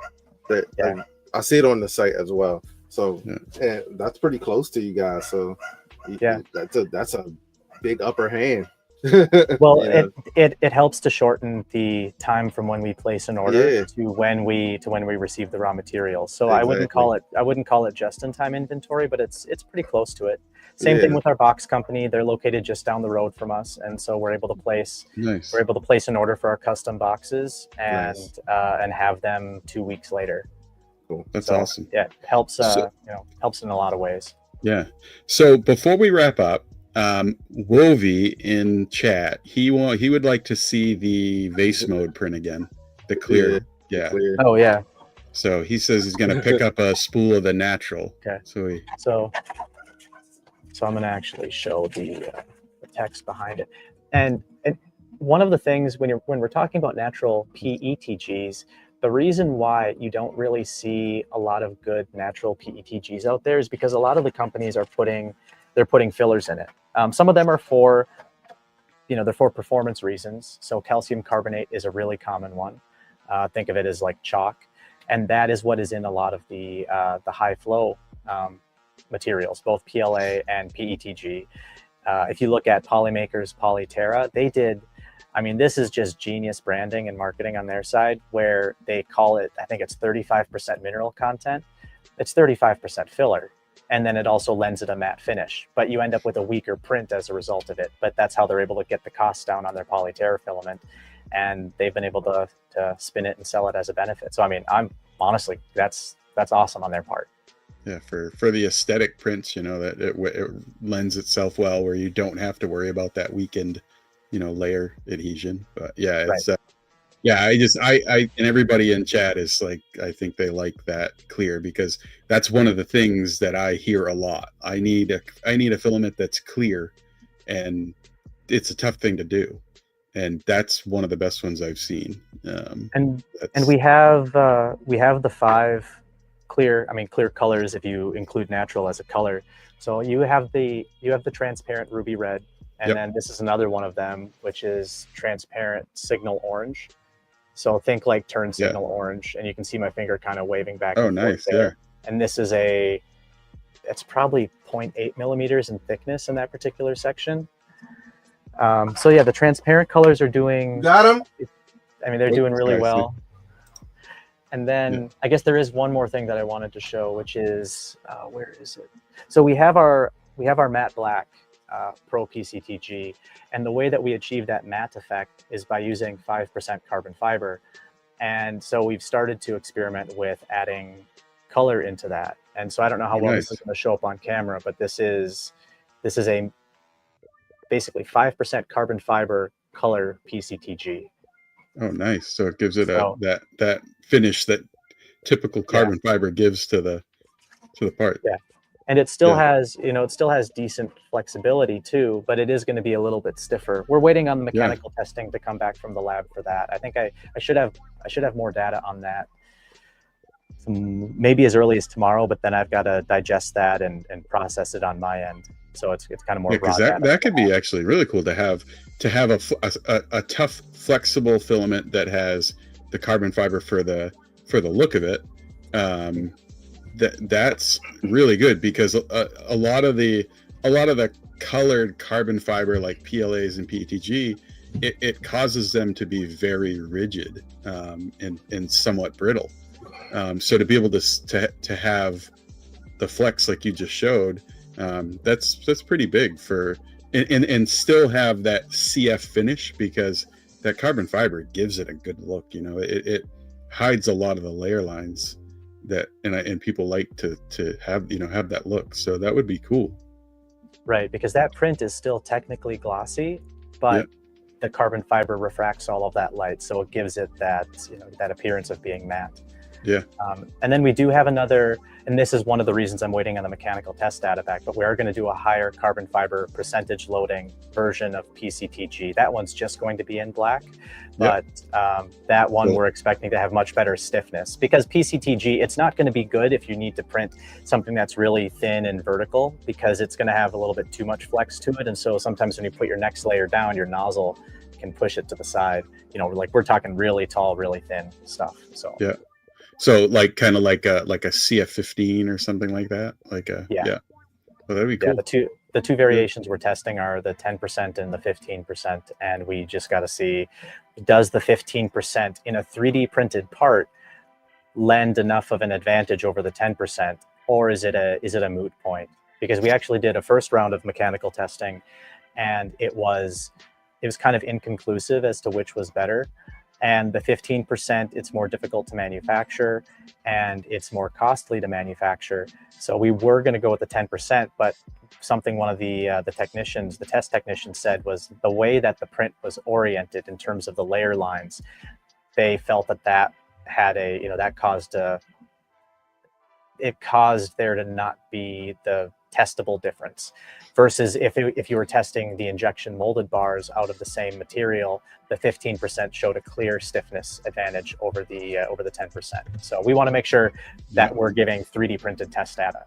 I see it on the site as well. So that's pretty close to you guys. So that's a big upper hand. Well, it helps to shorten the time from when we place an order to when we receive the raw materials. So exactly. I wouldn't call it just in time inventory, but it's pretty close to it. Same thing with our box company. They're located just down the road from us, and so we're able to place an order for our custom boxes and have them 2 weeks later. Cool. That's awesome. Yeah, it helps helps in a lot of ways. Yeah. So before we wrap up, Wovi in chat, he would like to see the vase mode print again, the clear. Yeah. Clear. Oh yeah. So he says he's going to pick up a spool of the natural. Okay. So I'm going to actually show the text behind it. And one of the things when we're talking about natural PETGs, the reason why you don't really see a lot of good natural PETGs out there is because a lot of the companies are putting fillers in it. Some of them are for performance reasons. So calcium carbonate is a really common one. Think of it as like chalk. and that is what is in a lot of the high flow materials, both PLA and PETG. If you look at Polymakers Polyterra, they did, I mean, this is just genius branding and marketing on their side, where they call it, I think it's 35% mineral content. It's 35% filler. And then it also lends it a matte finish, but you end up with a weaker print as a result of it. But that's how they're able to get the cost down on their Polyterra filament. And they've been able to spin it and sell it as a benefit. So, I mean, I'm honestly, that's awesome on their part. Yeah, for the aesthetic prints, you know, that it lends itself well, where you don't have to worry about that weakened, you know, layer adhesion. But yeah, it's Right. yeah, I and everybody in chat is like, I think they like that clear, because that's one of the things that I hear a lot. I need a filament that's clear, and it's a tough thing to do, and that's one of the best ones I've seen. And we have the 5 clear colors, if you include natural as a color. So you have the transparent ruby red, and then this is another one of them, which is transparent signal orange. So think like turn signal orange, and you can see my finger kind of waving back. Oh, nice. Yeah. And this is it's probably 0.8 millimeters in thickness in that particular section. So yeah, the transparent colors are doing. Got them. I mean, they're doing really well. And then I guess there is one more thing that I wanted to show, which is where is it? So we have our matte black Pro PCTG, and the way that we achieve that matte effect is by using 5% carbon fiber. And so we've started to experiment with adding color into that. And so I don't know how well this is going to show up on camera, but this is a basically 5% carbon fiber color PCTG. Oh, nice. So it gives it that finish that typical carbon fiber gives to the part. Yeah. And it still has, you know, decent flexibility too, but it is going to be a little bit stiffer. We're waiting on the mechanical testing to come back from the lab for that. I think I should have more data on that, maybe as early as tomorrow, but then I've got to digest that and process it on my end. So it's kind of more raw data. That could be actually really cool to have a tough, flexible filament that has the carbon fiber for the look of it. That's really good, because a lot of the colored carbon fiber, like PLAs and PETG, it causes them to be very rigid and somewhat brittle. So to be able to have the flex like you just showed, that's pretty big for and still have that CF finish, because that carbon fiber gives it a good look. You know, it hides a lot of the layer lines that and people like to have that look. So that would be cool. Right, because that print is still technically glossy, but the carbon fiber refracts all of that light, so it gives it that appearance of being matte. Yeah. And then we do have another, and this is one of the reasons I'm waiting on the mechanical test data back, but we are going to do a higher carbon fiber percentage loading version of PCTG. That one's just going to be in black, but that one we're expecting to have much better stiffness, because PCTG, it's not going to be good if you need to print something that's really thin and vertical, because it's going to have a little bit too much flex to it. And so sometimes when you put your next layer down, your nozzle can push it to the side. You know, like we're talking really tall, really thin stuff. So yeah. So like kind of like a CF15 or something like that. Well, that'd be cool. Yeah, the two variations we're testing are the 10% and the 15%, and we just got to see, does the 15% in a 3D printed part lend enough of an advantage over the 10%, or is it a moot point? Because we actually did a first round of mechanical testing, and it was kind of inconclusive as to which was better. And the 15%, it's more difficult to manufacture, and it's more costly to manufacture. So we were going to go with the 10%, but something one of the test technicians said was the way that the print was oriented in terms of the layer lines, they felt that had that caused there to not be the testable difference, versus if you were testing the injection molded bars out of the same material, the 15% showed a clear stiffness advantage over the 10%. So we want to make sure that we're giving 3D printed test data.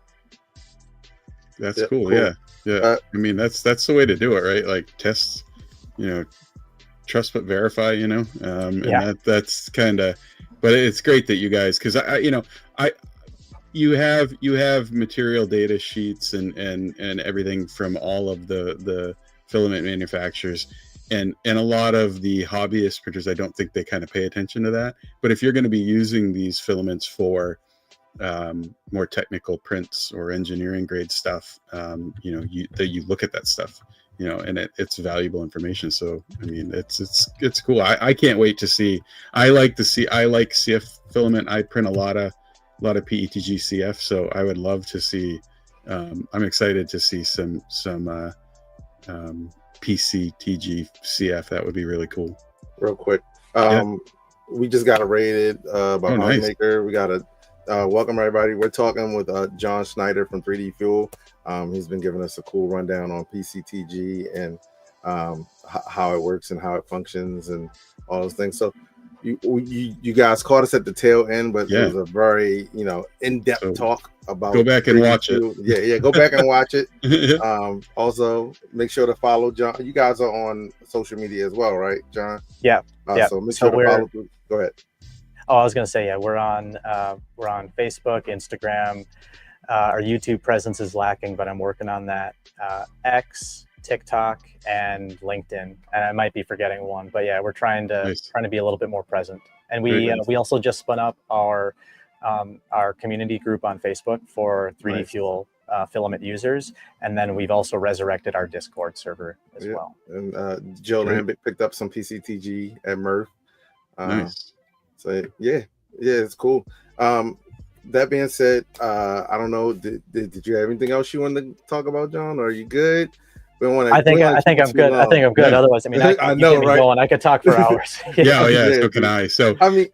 That's cool. Yeah. I mean, that's the way to do it, right? Like test, trust but verify, and that's kind of but it's great that you guys, because you have material data sheets and everything from all of the filament manufacturers, and a lot of the hobbyist printers, I don't think they kind of pay attention to that. But if you're going to be using these filaments for more technical prints or engineering grade stuff, you look at that stuff, and it's valuable information. So I mean, it's cool. I can't wait to see. I like CF filament. I print a lot of PETG CF, so I would love to see. I'm excited to see some PCTG CF. That would be really cool. Real quick, we just got rated by Polymaker. Nice. We got to welcome everybody. We're talking with John Schneider from 3D-Fuel. He's been giving us a cool rundown on PCTG and how it works and how it functions and all those things. So you guys caught us at the tail end, but it was a very in-depth talk about. Go back and watch it. Yeah, go back and watch it. Also, make sure to follow John. You guys are on social media as well, right, John? Yeah. So make sure to follow. Go ahead. Oh, I was going to say, we're on Facebook, Instagram. Our YouTube presence is lacking, but I'm working on that. X, TikTok, and LinkedIn, and I might be forgetting one, but yeah, we're trying to be a little bit more present. And we also just spun up our community group on Facebook for 3D-Fuel filament users, and then we've also resurrected our Discord server as well. And Joe Lambic picked up some PCTG at Murph. Nice. So yeah, it's cool. That being said, I don't know. Did you have anything else you wanted to talk about, John? Or are you good? I think I'm good. I think I'm good. Yeah. Otherwise, I mean, I know, right? Going. I could talk for hours. So can I. So I mean,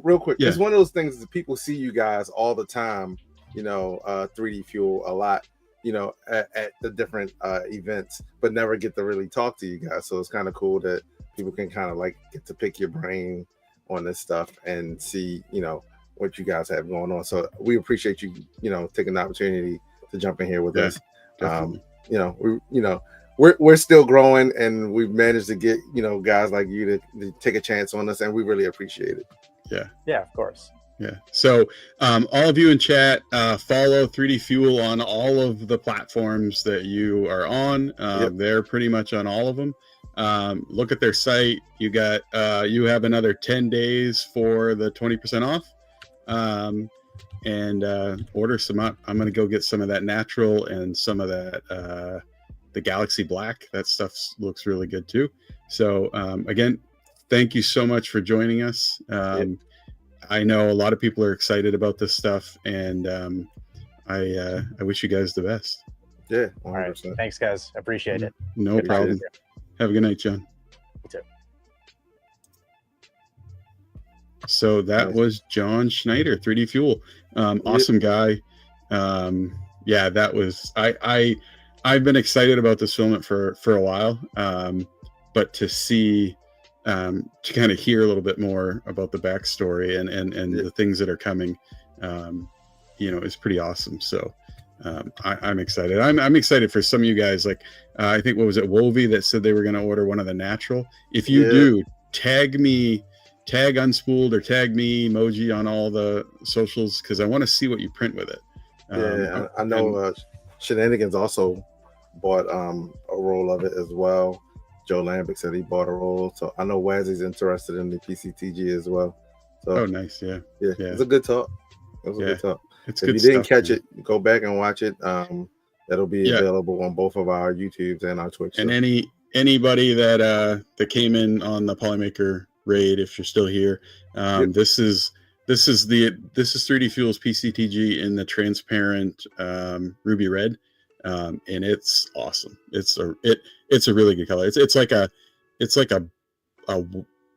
real quick, it's one of those things that people see you guys all the time. 3D-Fuel a lot. At the different events, but never get to really talk to you guys. So it's kind of cool that people can kind of like get to pick your brain on this stuff and see, what you guys have going on. So we appreciate you, taking the opportunity to jump in here with us. We're still growing, and we've managed to get, guys like you to take a chance on us, and we really appreciate it. Yeah, of course. Yeah. So all of you in chat, follow 3D-Fuel on all of the platforms that you are on. They're pretty much on all of them. Look at their site. You have another 10 days for the 20% off. And order some up. I'm going to go get some of that natural and some of that the Galaxy Black. That stuff looks really good too. So again, thank you so much for joining us. I know a lot of people are excited about this stuff, and I wish you guys the best. Yeah. 100%. All right. Thanks, guys. Appreciate it. No problem. Have a good night, John. You too. So that was John Schneider, 3D-Fuel. Awesome guy. That was I've been excited about this filament for a while. But to see to kind of hear a little bit more about the backstory and the things that are coming, is pretty awesome. So I'm excited. I'm excited for some of you guys. Like I think, what was it, Wovey, that said they were going to order one of the natural. If you do, tag Unspooled or tag me, Emoji, on all the socials, because I want to see what you print with it. I know Shenanigans also bought a roll of it as well. Joe Lambic said he bought a roll, so I know Wazzy's interested in the PCTG as well. So, nice, yeah. It's a good talk. It was a good talk. If you didn't catch it, go back and watch it. That'll be available on both of our YouTubes and our Twitch. And anybody that came in on the Polymaker raid, if you're still here, this is 3D-Fuel's PCTG in the transparent ruby red, and it's awesome. It's a really good color. It's like a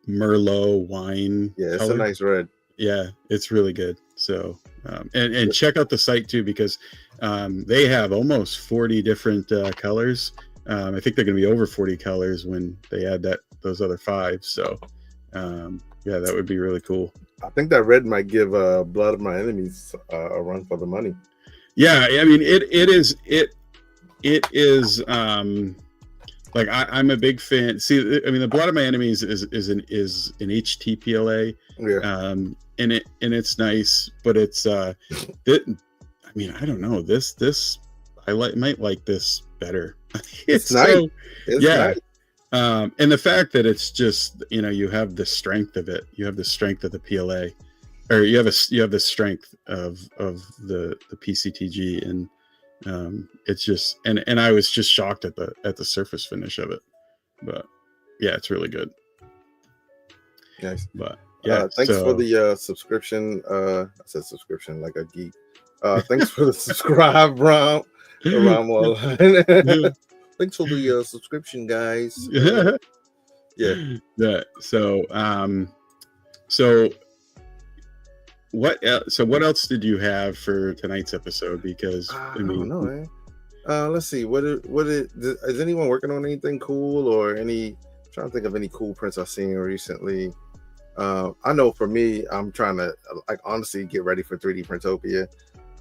Merlot wine. Yeah, it's color. a nice red. Yeah, it's really good. So and check out the site too, because they have almost 40 different colors. I think they're going to be over 40 colors when they add those other 5. So that would be really cool. I think that red might give Blood of My Enemies a run for the money. Yeah, I mean it is Like I'm a big fan. See, I mean, the Blood of My Enemies is an HTPLA, and it's nice, but it's I mean, I don't know, this might like this better. It's nice. so It's yeah. nice. And the fact that it's just, you know, you have the strength of it, you have the strength of the PLA, or you have the strength of the PCTG, and it's just, and I was just shocked at the surface finish of it, but yeah, it's really good. Nice. But yeah, thanks for the subscription. I said subscription like a geek. Thanks for the subscribe, Ram. Thanks for the subscription, guys. Yeah. So what else did you have for tonight's episode? Because I don't know, man. Let's see. Is anyone working on anything cool or I'm trying to think of any cool prints I've seen recently. I know for me, I'm trying to honestly get ready for 3D Printopia.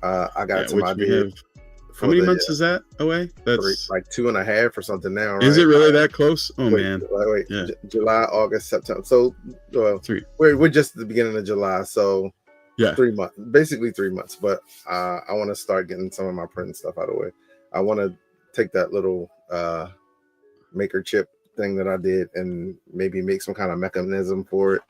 I got some ideas. How many months is that away? That's like 2.5 or something now, right? Is it really that close? Oh, man. Wait. Yeah. July, August, September. So 3. We're just at the beginning of July. So yeah, 3 months, basically 3 months. But I want to start getting some of my print stuff out of the way. I want to take that little maker chip thing that I did and maybe make some kind of mechanism for it.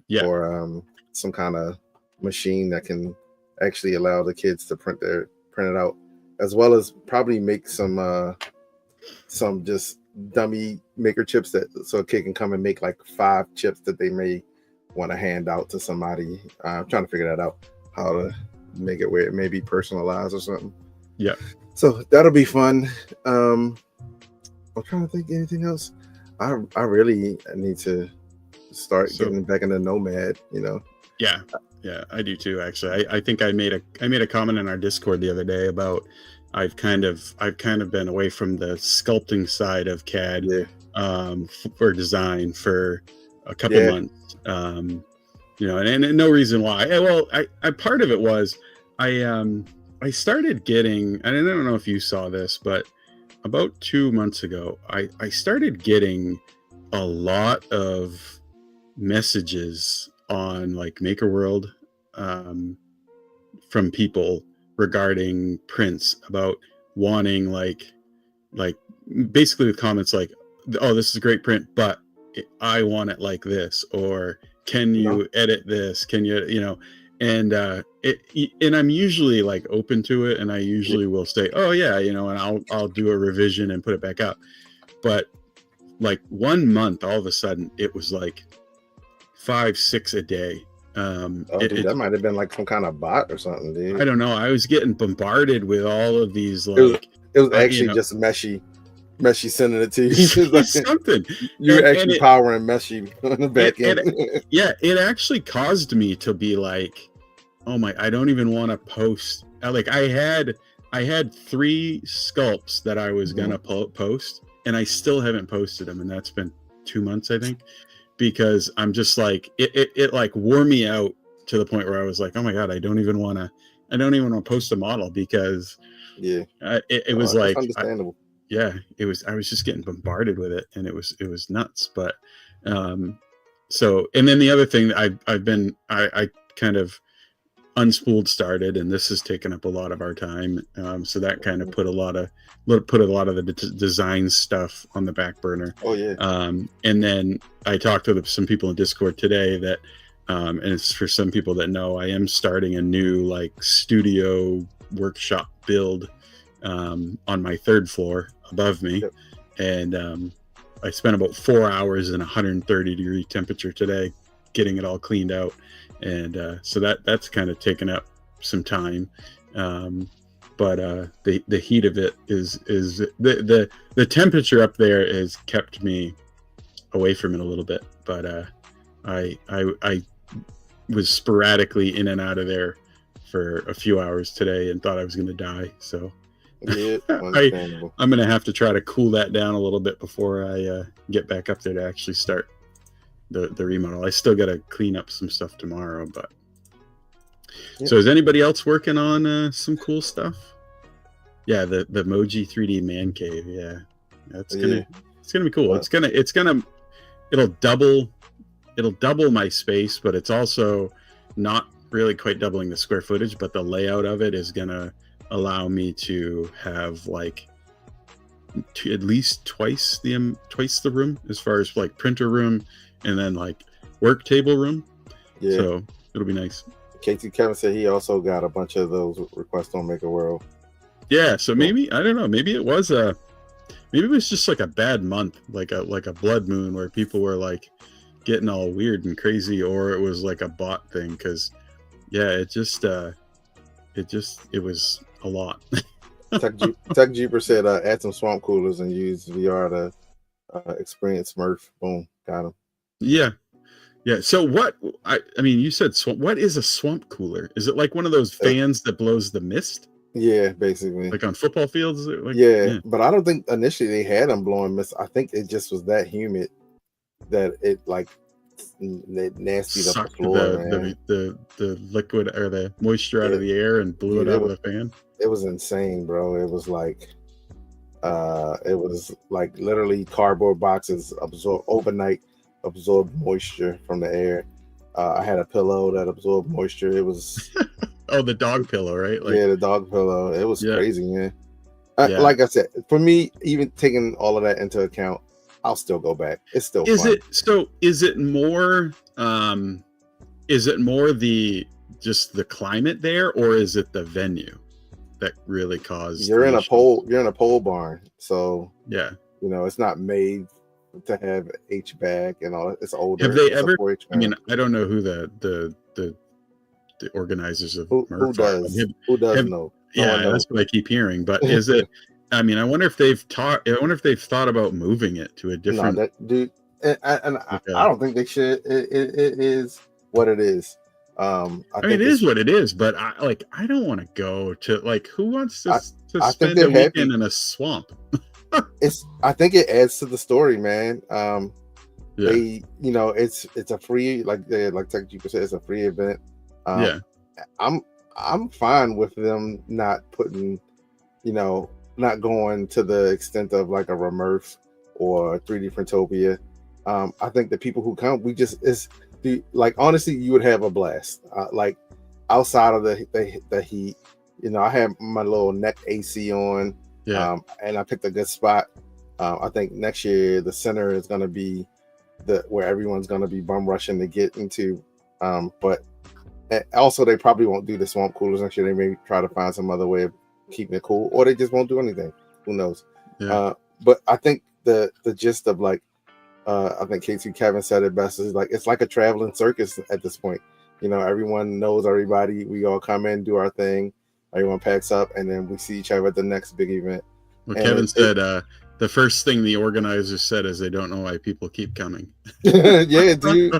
Yeah. Or some kind of machine that can actually allow the kids to print it out, as well as probably make some just dummy maker chips so a kid can come and make like 5 chips that they may want to hand out to somebody. I'm trying to figure that out, how to make it where it may be personalized or something. Yeah. So that'll be fun. I'm trying to think anything else. I really need to start getting back into Nomad, you know. Yeah, I do too. Actually, I think I made a comment in our Discord the other day about I've kind of been away from the sculpting side of CAD for design for a couple months. You know, and no reason why. Well, I part of it was I started getting, and I don't know if you saw this, but about 2 months ago, I started getting a lot of messages on like Maker World from people regarding prints, about wanting like basically with comments like, oh, this is a great print, but I want it like this, or can you edit this? Can you know? And and I'm usually like open to it, and I usually will say, oh yeah, you know, and I'll do a revision and put it back up. But like 1 month, all of a sudden, it was like 5-6 a day. Dude, that might have been like some kind of bot or something, dude. I don't know. I was getting bombarded with all of these like. It was actually just Meshy sending it to you. Like, something. You're actually powering Meshy on the back end. It actually caused me to be like, oh my, I don't even want to post. Like I had 3 sculpts that I was gonna post, and I still haven't posted them, and that's been 2 months, I think, because I'm just like, it like wore me out to the point where I was like, oh my god, I don't even want to post a model, because it was like understandable. I was just getting bombarded with it, and it was nuts. But so, and then the other thing that I kind of Unspooled started, and this has taken up a lot of our time. So that kind of put a lot of the design stuff on the back burner. Oh yeah. And then I talked to some people in Discord today that, and it's for some people that know, I am starting a new like studio workshop build on my 3rd floor above me. Yep. And I spent about 4 hours in 130-degree temperature today getting it all cleaned out. And so that's kind of taken up some time. But the heat of it is the temperature up there has kept me away from it a little bit. But I was sporadically in and out of there for a few hours today and thought I was going to die. So yeah, I'm going to have to try to cool that down a little bit before I get back up there to actually start the remodel. I still got to clean up some stuff tomorrow, but so is anybody else working on some cool stuff? Yeah, the Moji 3D man cave. Yeah, that's It's gonna be cool. It'll double my space, but it's also not really quite doubling the square footage. But the layout of it is gonna allow me to have like at least twice the room as far as like printer room and then like work table room. Yeah. So it'll be nice. KT Kevin said he also got a bunch of those requests on Maker World. Yeah, so maybe I don't know. Maybe it was just like a bad month, like a blood moon where people were like getting all weird and crazy, or it was like a bot thing. Because yeah, it was a lot. Tech Jeeper said add some swamp coolers and use VR to experience Smurf. Boom, got him. Yeah. So what? I mean, you said what is a swamp cooler? Is it like one of those fans that blows the mist? Yeah, basically. Like on football fields? Like, yeah, but I don't think initially they had them blowing mist. I think it just was that humid that it like nastied up the floor. The liquid or the moisture out of the air and blew it out of the fan. It was insane, bro. It was like literally cardboard boxes overnight absorb moisture from the air. I had a pillow that absorbed moisture. It was oh, the dog pillow, right? Like, yeah, the dog pillow. It was crazy, man. Like I said, for me, even taking all of that into account, I'll still go back. It's still fun. Is it more just the climate there, or is it the venue that really caused you're in a pole barn, so yeah, it's not made to have HVAC and all that. It's older. Have they ever? I mean, I don't know who the organizers of who does know. Yeah, that's what I keep hearing. But is it? I mean, I wonder if they've thought about moving it to a different. No, dude, I don't think they should. It is what it is. I mean, it is what it is. But I don't want to go to like. Who wants to spend a weekend in a swamp? I think it adds to the story, man. They, it's a free, like Tech Jeeper said, it's a free event. I'm fine with them not putting, not going to the extent of like a Remurf or 3D Printopia. I think the people who come, honestly, you would have a blast. Like outside of the heat, I had my little neck AC on. Yeah. And I picked a good spot. I think next year the center is going to be where everyone's going to be bum rushing to get into. But also they probably won't do the swamp coolers next year. They may try to find some other way of keeping it cool, or they just won't do anything. Who knows? Yeah. But I think the gist of like, I think KT Kevin said it best, is like it's like a traveling circus at this point. Everyone knows everybody. We all come in, do our thing. Everyone packs up, and then we see each other at the next big event. Well, Kevin said the first thing the organizers said is they don't know why people keep coming. Yeah, dude.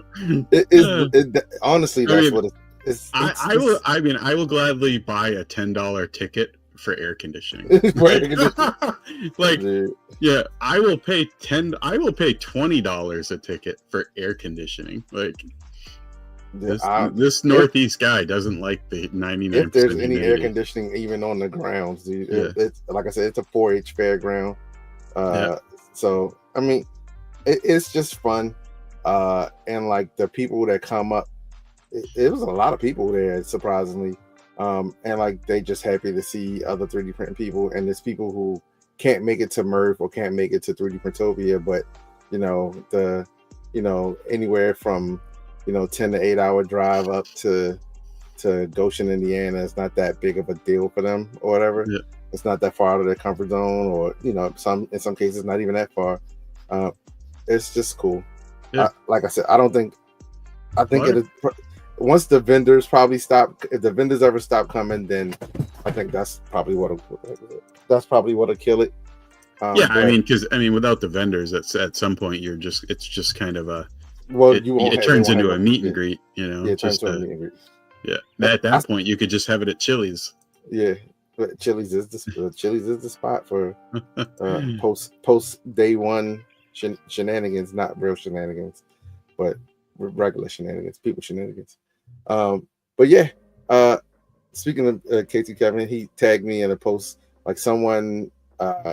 Honestly, that's what it is. I will gladly buy a $10 ticket for air conditioning. Like, dude. Yeah, I will pay $20 a ticket for air conditioning. Like. This Northeast guy doesn't like the 99%. If there's any air conditioning even on the grounds, dude, it's like I said, it's a 4-H fairground. So I mean, it's just fun. And like the people that come up, it was a lot of people there, surprisingly. And like they just happy to see other 3D printing people, and there's people who can't make it to Murph or can't make it to 3D Printopia, but anywhere from 10 to 8 hour drive up to Goshen, Indiana. It's not that big of a deal for them or whatever. Yeah. It's not that far out of their comfort zone, or in some cases not even that far. It's just cool. Yeah. Like I said, I think once the vendors probably stop, if the vendors ever stop coming, then I think that's probably what'll kill it. Because without the vendors, at some point it's just kind of a. Well, it turns into a meet and greet, Yeah, it turns into a meet and greet. Yeah, at that point, you could just have it at Chili's. Yeah, but Chili's is the spot for post day one shenanigans, not real shenanigans, but regular shenanigans, people shenanigans. But yeah, speaking of KT Kevin, he tagged me in a post, like someone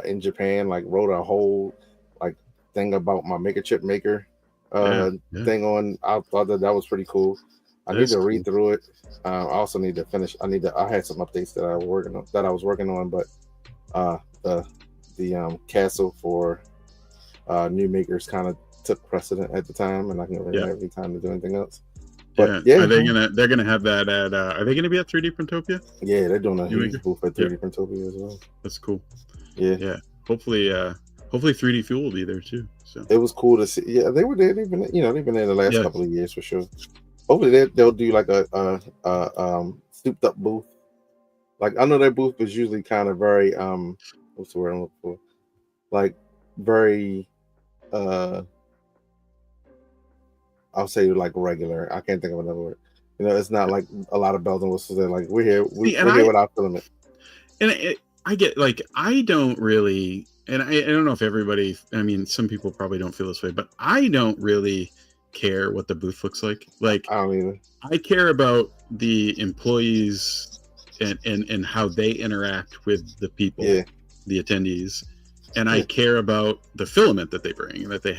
in Japan like wrote a whole like thing about my Maker Chip Maker Yeah. thing on. I thought that was pretty cool. I need to read through it. I also need to finish. I had some updates that I was working on, but the castle for new makers kind of took precedent at the time, and I can really have any time to do anything else. But Are they gonna have that at are they gonna be at 3D Printopia? Yeah, they're doing a huge booth at 3D Printopia as well. That's cool. Yeah. Hopefully 3D-Fuel will be there too. So it was cool to see. Yeah, they were there. They've been there the last couple of years for sure. Hopefully they'll do like a souped up booth. Like, I know their booth is usually kind of very what's the word I'm looking for? Like, very I'll say like regular. I can't think of another word. It's not like a lot of bells and whistles. They're like, we're here without filament. And I get, like, I don't really, and I don't know if everybody, I mean, some people probably don't feel this way, but I don't really care what the booth looks like. Like, I don't either. I care about the employees and how they interact with the people, the attendees. And I care about the filament that they bring, that they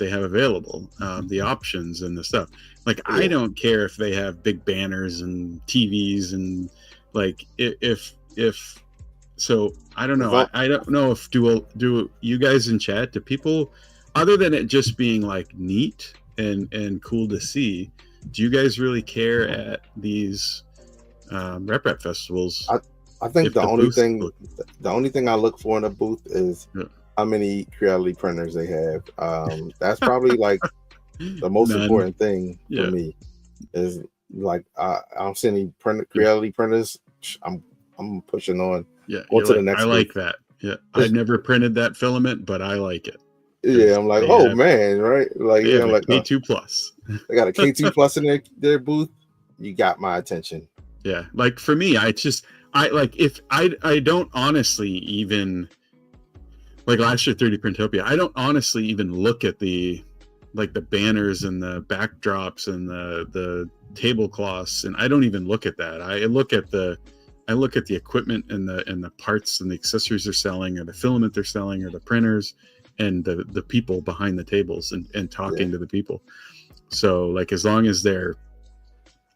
have available, the options and the stuff. Like, I don't care if they have big banners and TVs and, like, if so I don't know. I don't know if do you guys in chat, do people, other than it just being like neat and cool to see, do you guys really care at these rep festivals? I think the only thing I look for in a booth is how many Creality printers they have. That's probably like the most important thing for me. Is like, I don't see any Creality printers. I'm pushing on. Yeah, to the next. I like that. Yeah, I've never printed that filament, but I like it. Yeah, I'm like, oh man, right? Like, I'm like K2 Plus. They got a K2 Plus in their booth. You got my attention. Yeah, like for me, I don't honestly even, like last year 3D Printopia, I don't honestly even look at the banners and the backdrops and the tablecloths, and I don't even look at that. I look at the equipment and the parts and the accessories they're selling, or the filament they're selling, or the printers and the people behind the tables and talking to the people. So, like, as long as they're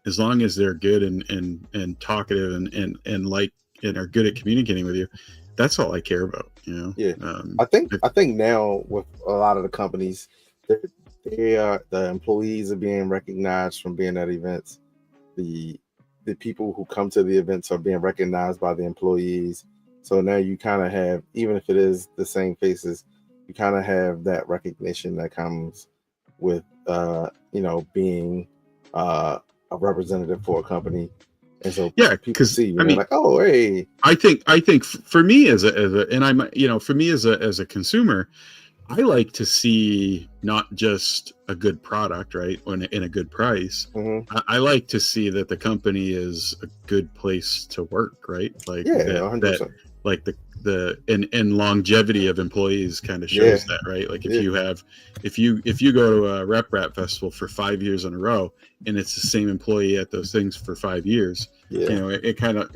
good and talkative and like, and are good at communicating with you, that's all I care about, I think now with a lot of the companies, the employees are being recognized from being at events. The people who come to the events are being recognized by the employees. So now you kind of have, even if it is the same faces, you kind of have that recognition that comes with being a representative for a company. And so people see you, like, oh, hey. I think for me as a consumer, I like to see not just a good product, right, in a good price. Mm-hmm. I like to see that the company is a good place to work, right? Like, 100%. Like the longevity of employees kind of shows that, right? Like, if you go to a rep festival for 5 years in a row and it's the same employee at those things for 5 years, it kind of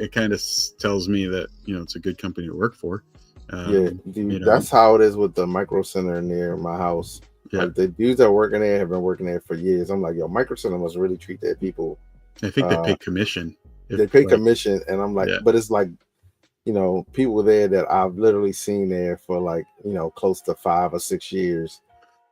tells me that it's a good company to work for. That's how it is with the Micro Center near my house. Like, the dudes that are working there have been working there for years. I'm like, yo, Micro Center must really treat their people. I think they pay commission. They pay commission, and I'm like, but it's like, people there that I've literally seen there for like, close to 5 or 6 years.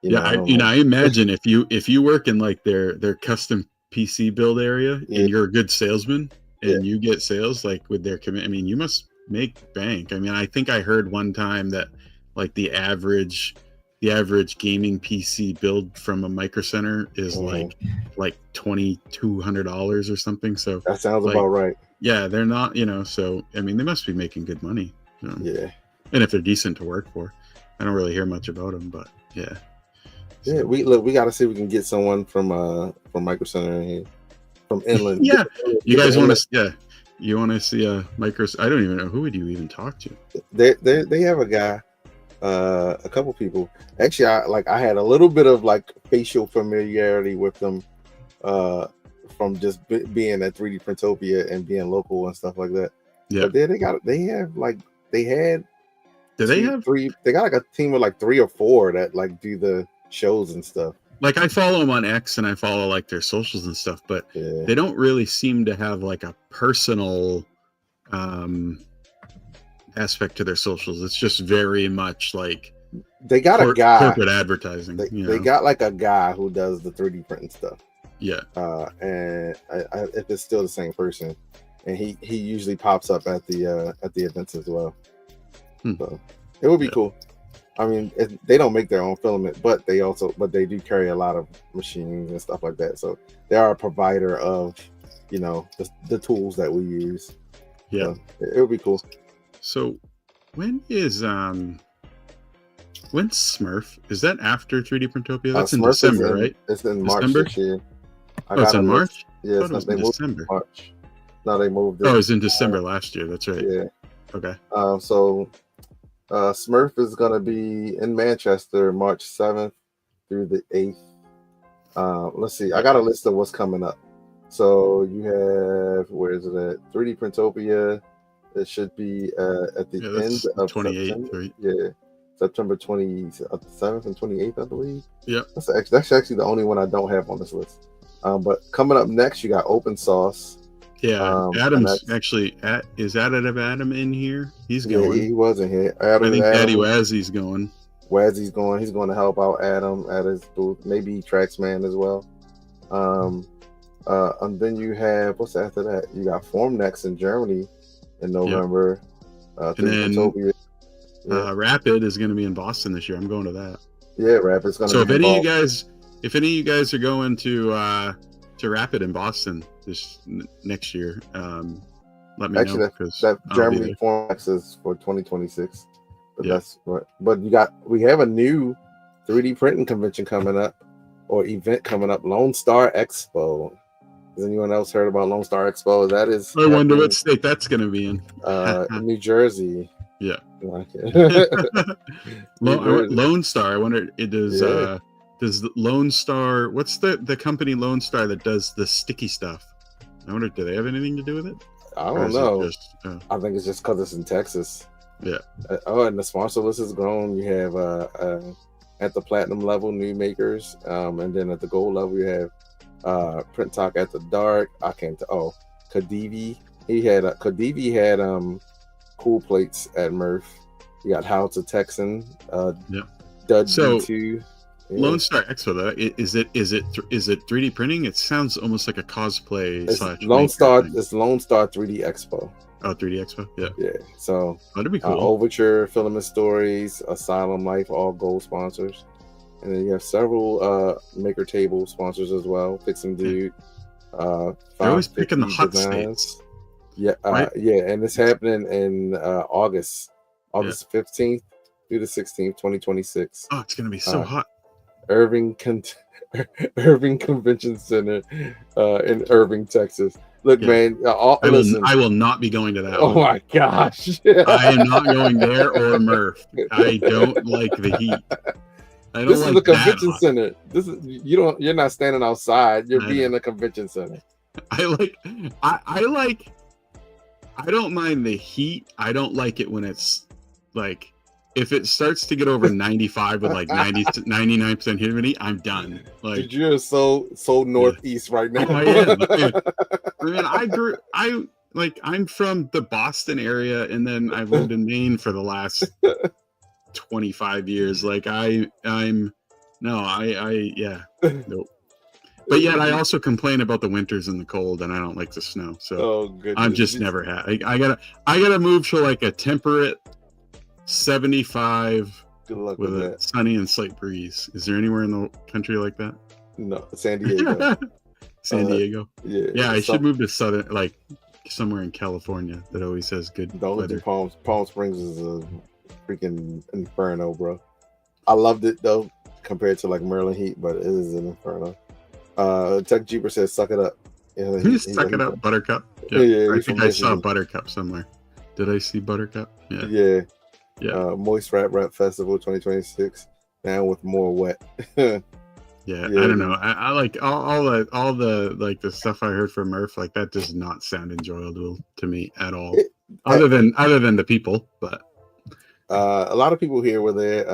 I imagine if you work in like their custom PC build area and you're a good salesman and you get sales like with their commit, I mean, you must make bank. I mean, I think I heard one time that like the average gaming PC build from a Micro Center is like $2,200 or something. So that sounds about right. Yeah, they're not, so I mean, they must be making good money. Yeah. And if they're decent to work for, I don't really hear much about them, but yeah, we got to see if we can get someone from Micro Center in here, from Inland. You guys want to? You want to see a Micro? I don't even know, who would you even talk to? They have a guy, a couple people. Actually, I had a little bit of like facial familiarity with them, from just being at 3D Printopia and being local and stuff like that. Yeah. But they had they have three? They got like a team of like 3 or 4 that like do the shows and stuff. Like I follow them on X and I follow like their socials and stuff, but they don't really seem to have like a personal aspect to their socials. It's just very much like they got a guy corporate advertising. They got like a guy who does the 3D printing stuff. Yeah. And if it's still the same person, and he usually pops up at the events as well. So it would be cool. I mean, they don't make their own filament, but they do carry a lot of machines and stuff like that. So they are a provider of, you know, the tools that we use. Yeah, so it would be cool. So when's Smurf? Is that after 3D Printopia? That's in December, right? It's in March this year. It's in March? Yeah, it was in December. March. No, they moved it. Oh, it was in December last year. That's right. Yeah. Okay. So Smurf is going to be in Manchester March 7th through the 8th. Let's see. I got a list of what's coming up. So you have, where is it at? 3D Printopia. It should be at the end of 28th, right? Yeah. September 27th and 28th, I believe. Yeah. That's actually the only one I don't have on this list. But coming up next, you got Open Sauce. Yeah, Adam's actually is Additive Adam in here? He's going. Yeah, he wasn't here. I think Daddy Wazzy's going. Wazzy's going. He's going to help out Adam at his booth. Maybe Traxman as well. And then you have, what's after that? You got Formnext in Germany in November. Yep. And then Rapid is going to be in Boston this year. I'm going to that. Yeah, Rapid's going to. So if any of you guys are going to Rapid in Boston this next year, let me know. That Germany Formnext is for 2026. But that's what. But we have a new 3D printing convention coming up, or event coming up, Lone Star Expo. Has anyone else heard about Lone Star Expo? That is. I wonder what state that's going to be in. New Jersey. Yeah. Lone Star. I wonder. Does Lone Star? What's the company Lone Star that does the sticky stuff? I wonder. Do they have anything to do with it? I don't know. I think it's just because it's in Texas. Yeah. And the sponsor list is grown. You have at the platinum level, new makers, and then at the gold level, you have Print Talk at the dark. I can't. Khadivi. Khadivi had cool plates at Murph. You got How to Texan. Dud D2. Yeah. Lone Star Expo, though, is it 3D printing? It sounds almost like a cosplay. It's Lone Star. It's Lone Star 3D Expo. Oh, 3D Expo, yeah. Yeah. So that'd be cool. Overture, Filament Stories, Asylum Life, all gold sponsors, and then you have several Maker Table sponsors as well. Fix and Dude. They're always picking the hot states. Yeah, right? And it's happening in August 15th through the 16th, 2026. Oh, it's gonna be so hot. Irving Convention Center in Irving, Texas. Look, man, I will not be going to that. Oh my gosh. I am not going there or Murph. I don't like the heat. This is the convention center. You're not standing outside. You're being a convention center. I don't mind the heat. I don't like it when it's like, if it starts to get over 95 with like 99% humidity, I'm done. Like, dude, you're so northeast right now. I am. I mean, I'm from the Boston area, and then I've lived in Maine for the last 25 years. Like nope. But yet I also complain about the winters and the cold, and I don't like the snow. So I'm just never had. I gotta move to like a temperate 75 with a sunny and slight breeze. Is there anywhere in the country like that? No, San Diego. San Diego. Yeah. I should move to southern, like somewhere in California that always has good weather. Palm Springs is a freaking inferno, bro. I loved it though, compared to like Maryland heat, but it is an inferno. Tech Jeeper says, "Suck it up." Suck it up, Buttercup. Yeah, I think I saw Buttercup somewhere. Did I see Buttercup? Yeah. Moist Rap Festival 2026. Now with more wet. I don't know. I like all the like the stuff I heard from Murph. Like that does not sound enjoyable to me at all. Other than the people, but A lot of people here were there.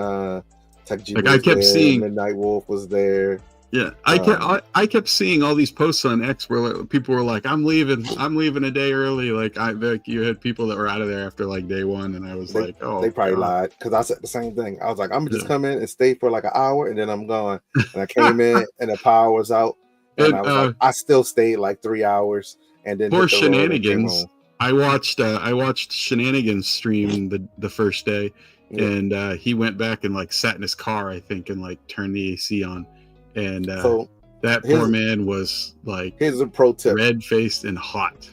PETG Like was I kept there. seeing, Midnight Wolf was there. yeah, I kept seeing all these posts on X where like, people were like, I'm leaving a day early. Like you had people that were out of there after like day one, and I was like, oh, they probably God. lied because I said the same thing. I was like, I'm gonna just Yeah. come in and stay for like an hour, and then I'm gone. And I came in, and the power was out, and I was like, I still stayed like 3 hours, and then for hit the road and came Shenanigans. home. I watched Shenanigans stream the first day, Yeah. and he went back and like sat in his car, I think, and like turned the AC on, and So that poor man was like, here's a pro tip. red faced and hot.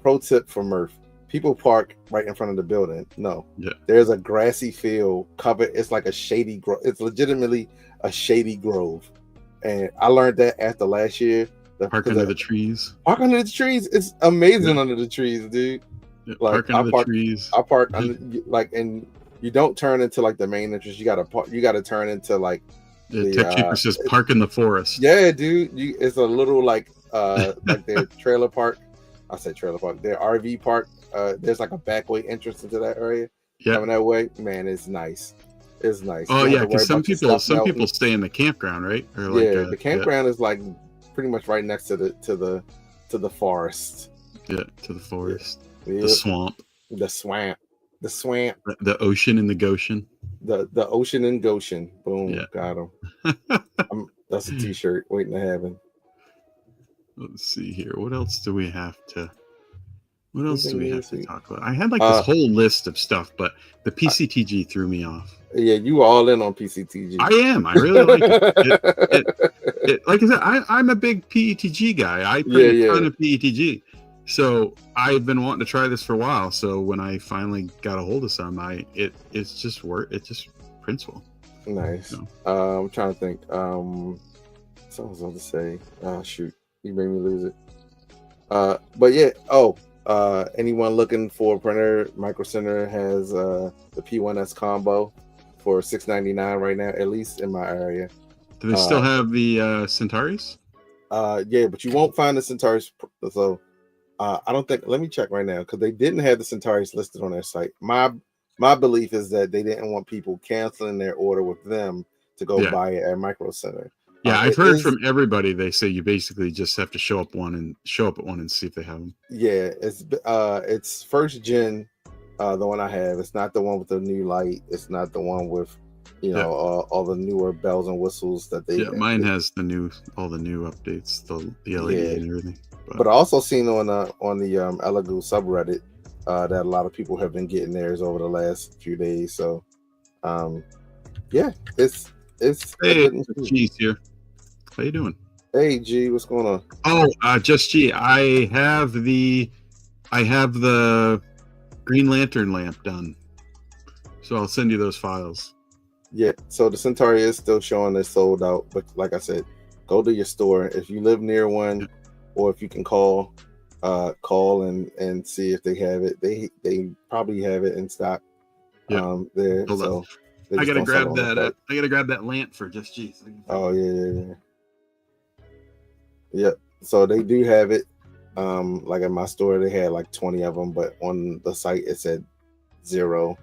Pro tip for Murph: people park right in front of the building. No, Yeah. there's a grassy field covered. It's like a shady grove. It's legitimately a shady grove, and I learned that after last year. Park under the trees. Park under the trees. It's amazing under the trees, dude. Yeah, Like park under the trees. I park under, like, and you don't turn into like the main entrance. You gotta turn into like the Tech Cheaper says park in the forest. Yeah, dude. It's a little like their trailer park. I said trailer park. Their RV park. There's like a back way entrance into that area. Yeah. Coming that way, man, it's nice. It's nice. Oh yeah, because some people stay in the campground, right? Or like, yeah, the campground is like pretty much right next to the forest. Yeah, to the forest. Yeah. The swamp. The swamp. The ocean and the Goshen. The ocean and Goshen. Boom. Yeah. Got him. That's a t-shirt waiting to happen. Let's see here. What else do we have to talk about? I had like this whole list of stuff, but the PCTG threw me off. Yeah, you were all in on PCTG. I am. I really like it. Like I said, I'm a big PETG guy. I play a ton of PETG. So I've been wanting to try this for a while. So when I finally got a hold of some, it's just prints well. Nice. So. I'm trying to think. Something I was about to say. Oh shoot, you made me lose it. But yeah. Anyone looking for a printer? Micro Center has the P1S combo for $6.99 right now, at least in my area. Do they still have the Centauris? Yeah, but you won't find the Centauris. So I don't think. Let me check right now because they didn't have the Centauris listed on their site. My belief is that they didn't want people canceling their order with them to go buy it at Micro Center. Yeah, I've heard from everybody. They say you basically just have to show up at one and see if they have them. Yeah, it's first gen, the one I have. It's not the one with the new light. It's not the one with, all the newer bells and whistles that they. Yeah, mine has all the new updates, the LED and everything. But I also seen on the Elegoo subreddit that a lot of people have been getting theirs over the last few days. So, it's. Hey, G's here. How you doing? Hey G, what's going on? Oh, just G. I have the Green Lantern lamp done, so I'll send you those files. Yeah. So the Centauri is still showing it's sold out, but like I said, go to your store if you live near one, or if you can call and see if they have it. They probably have it in stock. There. So I gotta grab that. I gotta grab that lamp for just G. Oh yeah. Yeah, so they do have it. Like in my store, they had like 20 of them, but on the site it said 0.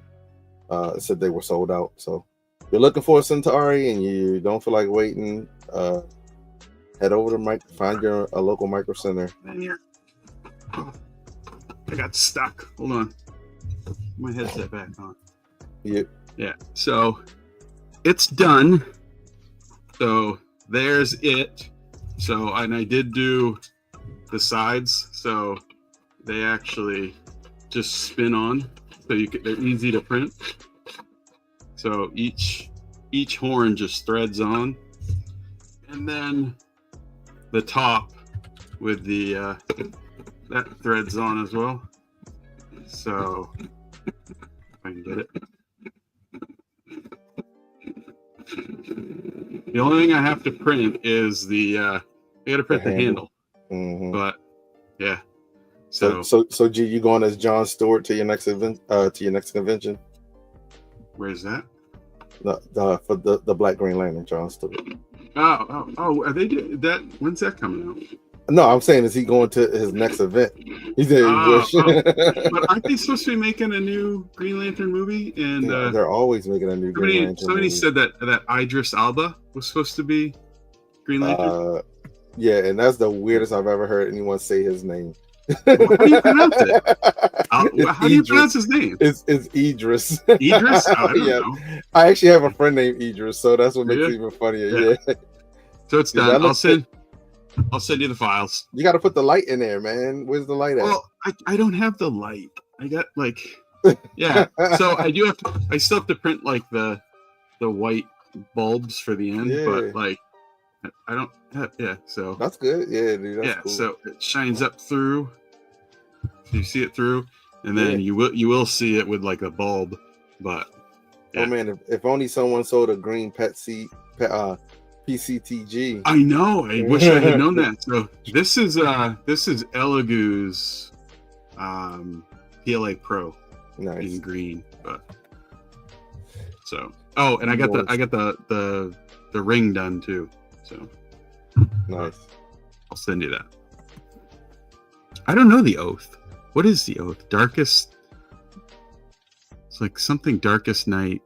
It said they were sold out. So if you're looking for a Centauri and you don't feel like waiting, head over to find a local Micro Center. I got stuck. Hold on. My headset back on. Yep. Yeah. So it's done. So there's it. So, and I did do the sides, so they actually just spin on, so they're easy to print. So each horn just threads on, and then the top with the that threads on as well. So if I can get it. The only thing I have to print is I got to print the handle. Mm-hmm. But yeah. So G, you going as John Stewart to your next event? To your next convention? Where's that? For the Black Green Lantern, John Stewart. Oh! Are they doing that? When's that coming out? No, I'm saying, is he going to his next event? He said he wish. But aren't they supposed to be making a new Green Lantern movie? And they're always making a new Green Lantern somebody movie. said that Idris Elba was supposed to be Green Lantern. Yeah, and that's the weirdest I've ever heard anyone say his name. How do you pronounce it? How do you pronounce his name? It's Idris. Idris? Oh, I don't know. I actually have a friend named Idris, so that's what makes it even funnier. Yeah. So it's done. I'll send you the files. You got to put the light in there, man. Where's the light at? Well, I don't have the light. I got yeah. So I still have to print like the white bulbs for the end, but like I don't have, so that's good. Yeah, dude. That's cool. So it shines up through. You see it through, and then you will see it with like a bulb, but oh man, if only someone sold a green PCTG. I know. I wish I had known that. So this is Elegoo's PLA Pro in green, but so and I got the ring done too. So nice. I'll send you that. I don't know the oath. What is the oath? Darkest. It's like something darkest night.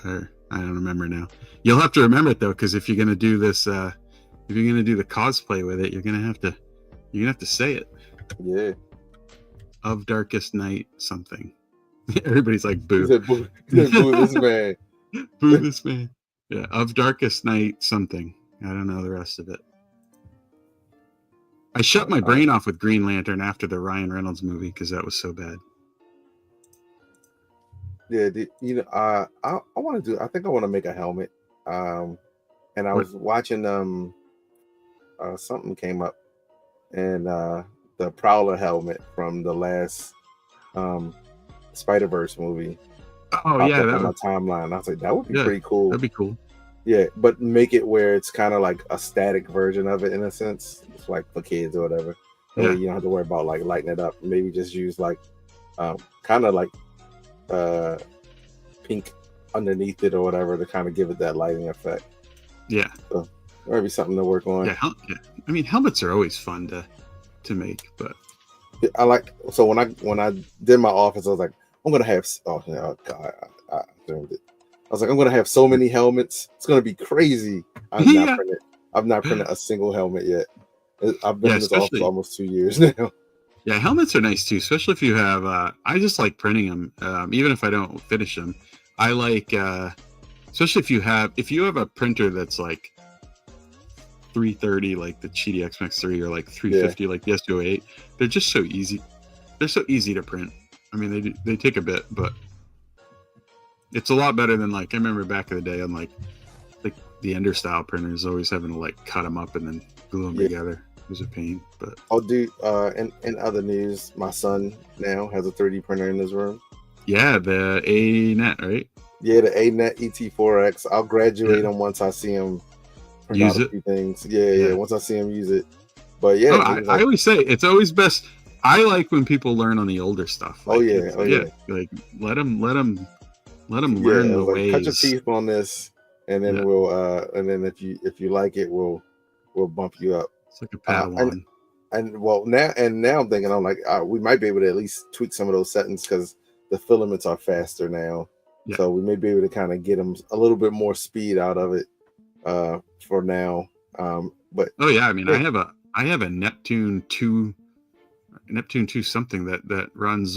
I don't remember now. You'll have to remember it though, because if you're gonna do this, if you're gonna do the cosplay with it, you're gonna have to say it. Yeah. Of darkest night something. Everybody's like boo. He said, boo this man. Boo this man. Yeah. Of darkest night something. I don't know the rest of it. I shut my brain off with Green Lantern after the Ryan Reynolds movie because that was so bad. Yeah, I want to do. I think I want to make a helmet. And I was watching something came up, and the Prowler helmet from the last Spider-Verse movie. Oh yeah, that on my timeline. I was like, that would be pretty cool. That'd be cool. Yeah, but make it where it's kind of like a static version of it in a sense. It's like for kids or whatever. So you don't have to worry about like lighting it up. Maybe just use like kind of like pink underneath it or whatever to kind of give it that lighting effect. Yeah. So that might be something to work on. Yeah. I mean, helmets are always fun to make, but I like. So when I did my office, I was like, I'm gonna have. Oh God, I filmed it. I was like, I'm gonna have so many helmets. It's gonna be crazy. I've not printed a single helmet yet. I've been in this office for almost 2 years now. Yeah, helmets are nice too, especially if you have. I just like printing them, even if I don't finish them. I like, especially if you have a printer that's like 330, like the Cheetah X-Max 3, or like 350, like the S208. They're just so easy. They're so easy to print. I mean, they take a bit, but it's a lot better than like I remember back in the day on like the Ender style printers always having to like cut them up and then glue them together. It was a pain, but in other news, my son now has a 3D printer in his room. Yeah, the A-Net, right? Yeah, the A-Net ET4X. I'll graduate him once I see him print out a few things. Yeah, once I see him use it. But yeah, I always say it's always best. I like when people learn on the older stuff. Like, like let them learn the ways. Cut your teeth on this, and then we'll and then if you like it, we'll bump you up. It's like a Padawan. Now I'm thinking, I'm like, we might be able to at least tweak some of those settings because the filaments are faster now. Yeah. So we may be able to kind of get them a little bit more speed out of it for now. But I mean, I have a Neptune 2 something that runs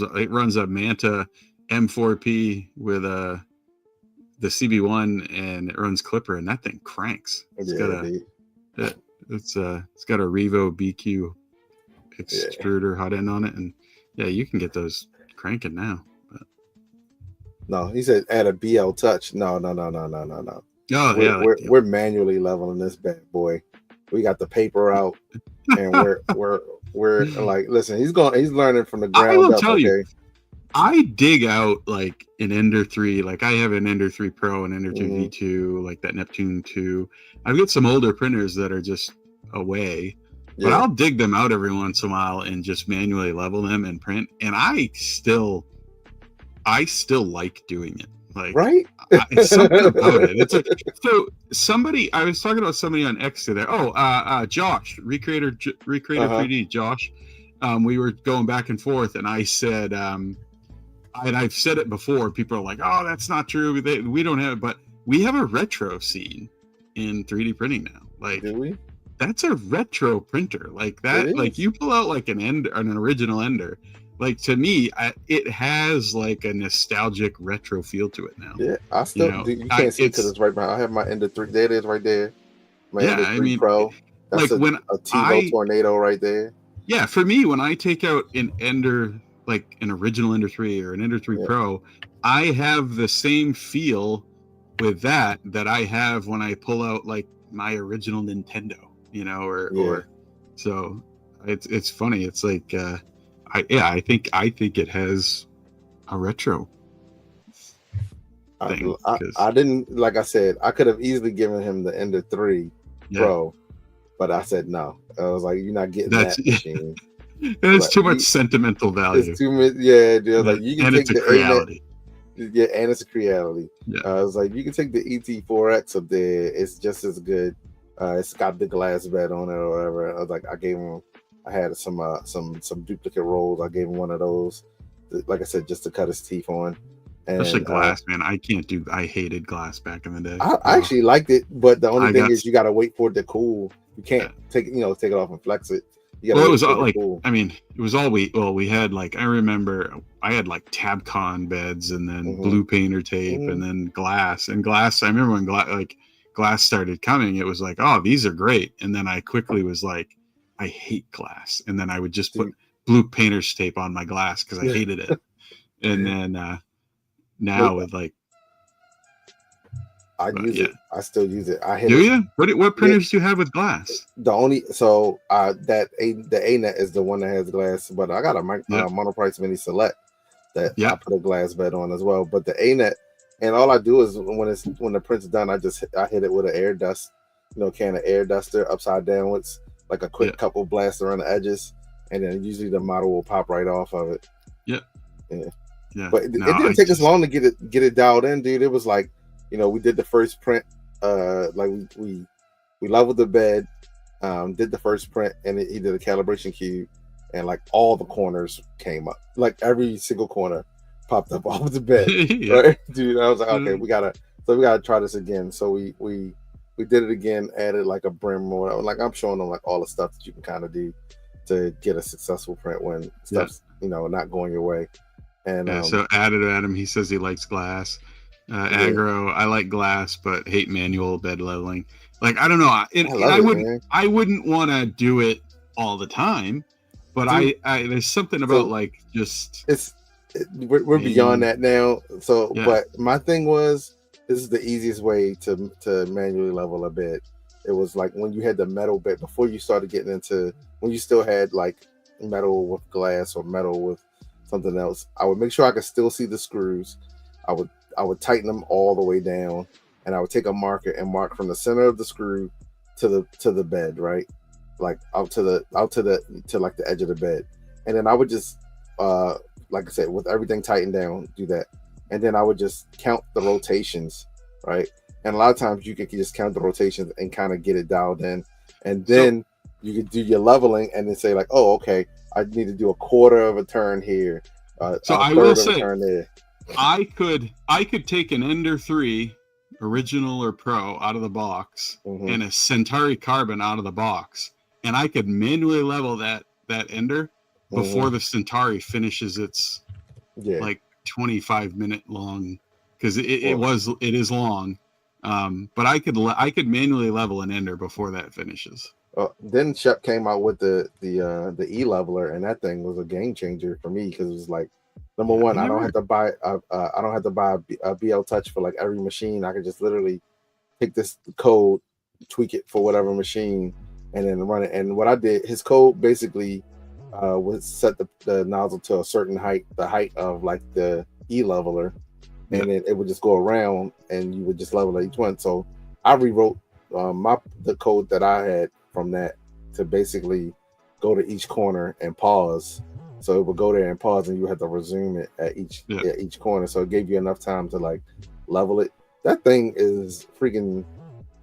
a Manta M4P with the CB1, and it runs Clipper, and that thing cranks. It's got a Revo BQ extruder hot end on it, and you can get those cranking now. But no, he said add a BL touch. No. Oh, we're manually leveling this bad boy. We got the paper out, and we're like, listen, he's learning from the ground up. I will tell you, I dig out like an Ender 3, like I have an Ender 3 Pro and Ender 2 V2, like that Neptune 2. I've got some older printers that are just away, but I'll dig them out every once in a while and just manually level them and print. And I still like doing it. Like, Right? it's something about it. It's like, so somebody, I was talking about somebody on X today. Josh, Recreator 3D, Josh. We were going back and forth, and I said, and I've said it before. People are like, "Oh, that's not true. We don't have it," but we have a retro scene in 3D printing now. Like, Do we? that's a retro printer. Like that. Like you pull out like an original Ender. Like to me, it has like a nostalgic retro feel to it now. Yeah, I still you can't see it because it's right behind. I have my Ender 3. There it is, right there. My Ender 3 Pro. That's like when a TiVo Tornado right there. Yeah, for me, when I take out an Ender, like an original Ender 3 or an Ender 3 Pro, I have the same feel with that I have when I pull out like my original Nintendo, or so it's funny. It's like I think it has a retro thing. I didn't, like I said, I could have easily given him the Ender 3 Pro, but I said no. I was like, you're not getting that machine. It's too much sentimental value. It's too much, dude. I was like, you can take the Creality. Yeah, and it's a Creality. Yeah. I was like, you can take the ET4X up there. It's just as good. It's got the glass bed on it or whatever. I was like, I had some duplicate rolls. I gave him one of those, like I said, just to cut his teeth on. And, especially glass, man. I hated glass back in the day. I actually liked it, but the only thing is you got to wait for it to cool. You can't take it off and flex it. It was all like, cool. I mean, it was all we had. Like, I remember I had like Tabcon beds and then blue painter tape and then glass. And glass, I remember when glass started coming, it was like, oh, these are great. And then I quickly was like, I hate glass. And then I would just put blue painter's tape on my glass because I hated it. And then now with like, I use it. I still use it. Do you? What printers do you have with glass? The ANET is the one that has glass, but I got a Monoprice Mini Select that I put a glass bed on as well. But the ANET, and all I do is when the print's done, I hit it with an air dust, can of air duster upside downwards, like a quick couple blasts around the edges, and then usually the model will pop right off of it. Yeah. But it didn't take us long to get it dialed in, dude. It was like, we did the first print, like we leveled the bed, did the first print, and he did a calibration cube, and like all the corners came up, like every single corner popped up off the bed. Right? Dude, I was like, okay, we gotta try this again. So we did it again, added like a brim or whatever. Like I'm showing them like all the stuff that you can kind of do to get a successful print when stuff's not going your way. And so Adam, he says he likes glass. Aggro, I like glass, but hate manual bed leveling. Like, I don't know. I wouldn't want to do it all the time, but there's something about we're beyond that now. So, but my thing was, this is the easiest way to manually level a bed. It was like when you had the metal bed before you started getting into, when you still had like metal with glass or metal with something else. I would make sure I could still see the screws. I would tighten them all the way down, and I would take a marker and mark from the center of the screw to the bed, right? Like out to like the edge of the bed. And then I would just like I said, with everything tightened down, do that. And then I would just count the rotations, right? And a lot of times you could just count the rotations and kind of get it dialed in. And then you could do your leveling and then say like, oh, okay, I need to do a quarter of a turn here. So I will say, I could take an Ender 3 original or Pro out of the box and a Centauri Carbon out of the box, and I could manually level that Ender before the Centauri finishes its like 25-minute long, because it is long, but I could manually level an Ender before that finishes. Then Shep came out with the E-leveler, and that thing was a game changer for me because it was like, number one, I don't have to buy a BL Touch for like every machine. I could just literally pick this code, tweak it for whatever machine, and then run it. And what I did, his code basically would set the nozzle to a certain height, the height of like the E-leveler, and then it would just go around, and you would just level each one. So I rewrote the code that I had from that to basically go to each corner and pause. So it would go there and pause, and you had to resume it at each corner. So it gave you enough time to like level it. That thing is freaking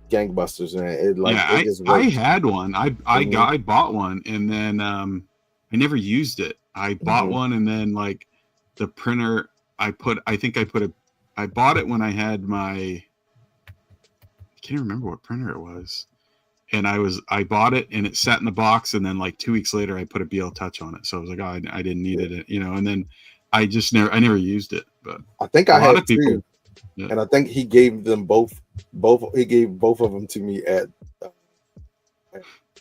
gangbusters, man. It like it just I works. had one. I bought one, and then I never used it. I bought one, and then like the printer, I bought it when I had my, I can't remember what printer it was. And I bought it, and it sat in the box, and then like 2 weeks later I put a BL Touch on it. So I was like, oh, I didn't need it, you know, and then I never used it. But I think I had two. Yeah. And I think he gave them both. He gave both of them to me at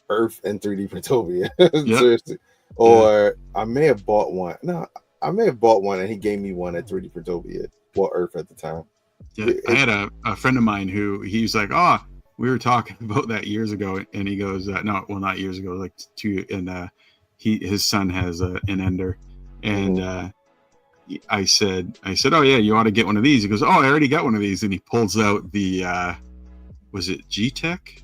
Earth and 3D Printopia. Seriously. Or I may have bought one. No, I may have bought one, and he gave me one at 3D Printopia. Well, Earth at the time. Yeah, I had a friend of mine who he's like, oh, we were talking about that years ago, and he goes, no, well, not years ago, like two, and his son has an Ender, and I said, oh yeah, you ought to get one of these. He goes, oh, I already got one of these, and he pulls out the was it G-Tech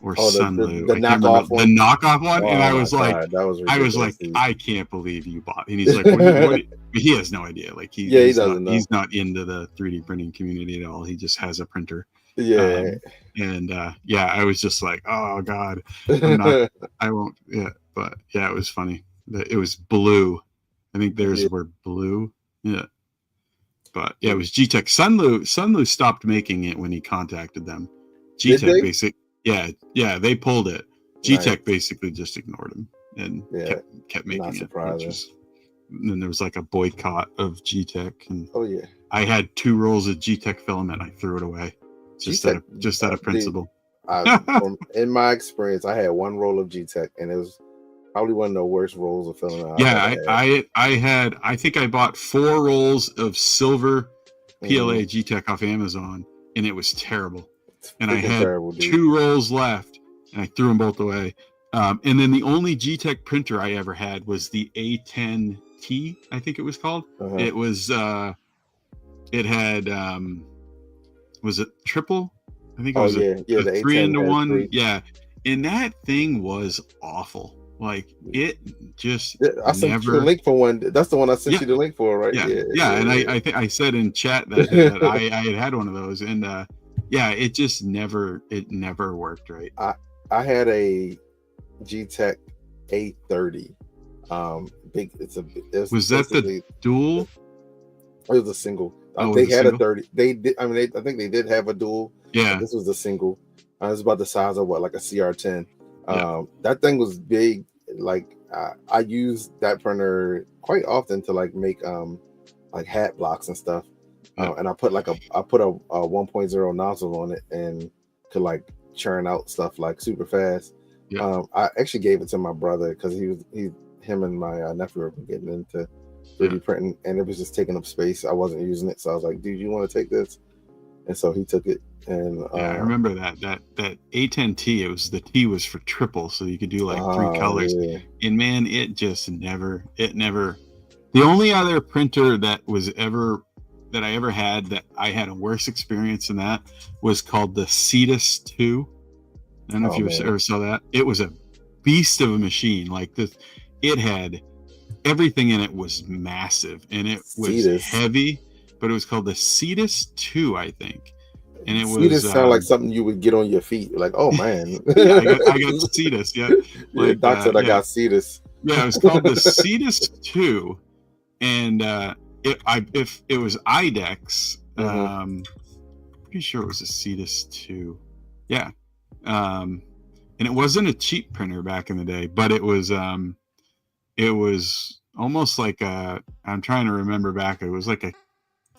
or Sunlu? The knockoff one. The knockoff one, and I was like, I can't believe you bought it. And he's like, what he has no idea. Like he's not into the 3D printing community at all. He just has a printer. Yeah. I was just like, oh God, I won't. Yeah. But yeah, it was funny. It was blue. I think theirs were blue. Yeah. But yeah, it was G-Tech. Sunlu stopped making it when he contacted them. G-Tech they pulled it. G-Tech basically just ignored him and kept making it. And then there was like a boycott of G-Tech. And I had 2 rolls of G-Tech filament. I threw it away. Just out of principle. In my experience, I had 1 roll of G-Tech, and it was probably one of the worst rolls of filament. I think I bought 4 rolls of silver PLA G-Tech off Amazon, and it was terrible. And I had 2 rolls left, and I threw them both away. And then the only G-Tech printer I ever had was the A10T, I think it was called. It was it had was it triple? I think it was a 3-in-1. Yeah. And that thing was awful. Like it just I sent you the link for one. That's the one I sent you the link for, right? And I think I said in chat that I had one of those, and it just never worked right. I had a G-Tech A30. Was that the dual? It was a single. They had a 30. They did. I mean, I think they did have a dual. Yeah. This was a single. It was about the size of like a CR10. That thing was big. Like I used that printer quite often to like make like hat blocks and stuff. And I put a 1.0 nozzle on it and could like churn out stuff like super fast. I actually gave it to my brother because him and my nephew were getting into 3D printing, and it was just taking up space. I wasn't using it, so I was like, dude, you want to take this? And so he took it. And I remember that A10T, the T was for triple, so you could do like 3 colors. And man, it never. The only other printer that I ever had that I had a worse experience than that was called the Cetus 2. I don't know if you ever saw that. It was a beast of a machine. Like this, it had everything in it was massive, and it was heavy. But it was called the Cetus 2, I think. And it was sound like something you would get on your feet. You're like, oh man. I got Cetus, Like Doc said I got Cetus. Yeah, it was called the Cetus 2. And if it was IDEX, pretty sure it was a Cetus 2. Yeah. And it wasn't a cheap printer back in the day, but it was almost like I'm trying to remember back. It was like a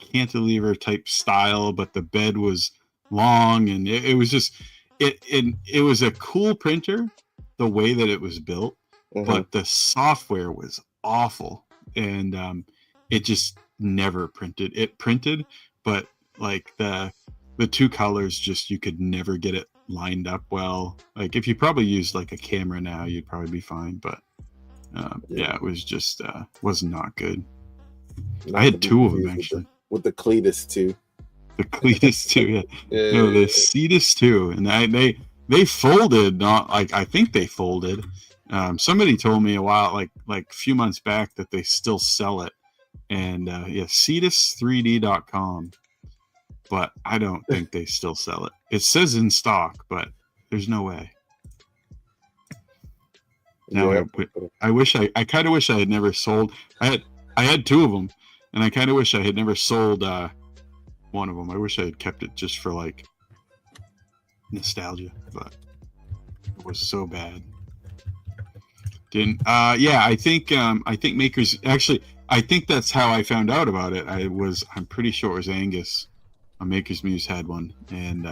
cantilever type style, but the bed was long, and it was just it was a cool printer the way that it was built, but the software was awful, and it just never printed. It printed, but like the 2 colors, just you could never get it lined up well. Like if you probably used like a camera now, you'd probably be fine, but it was just was not good. I had 2 of them actually. With the Cletus 2. The Cletus 2, the Cetus 2, and they folded. Not like I think they folded. Somebody told me a while, like a few months back, that they still sell it. And yeah, Cetus3D.com. But I don't think they still sell it. It says in stock, but there's no way. Now Yeah. I kind of wish I had never sold. I had two of them, and I kind of wish I had never sold one of them. I wish I had kept it just for like nostalgia, but it was so bad. Didn't yeah, I think Makers, actually, I think that's how I found out about it. I'm pretty sure it was Angus. Maker's Muse had one, and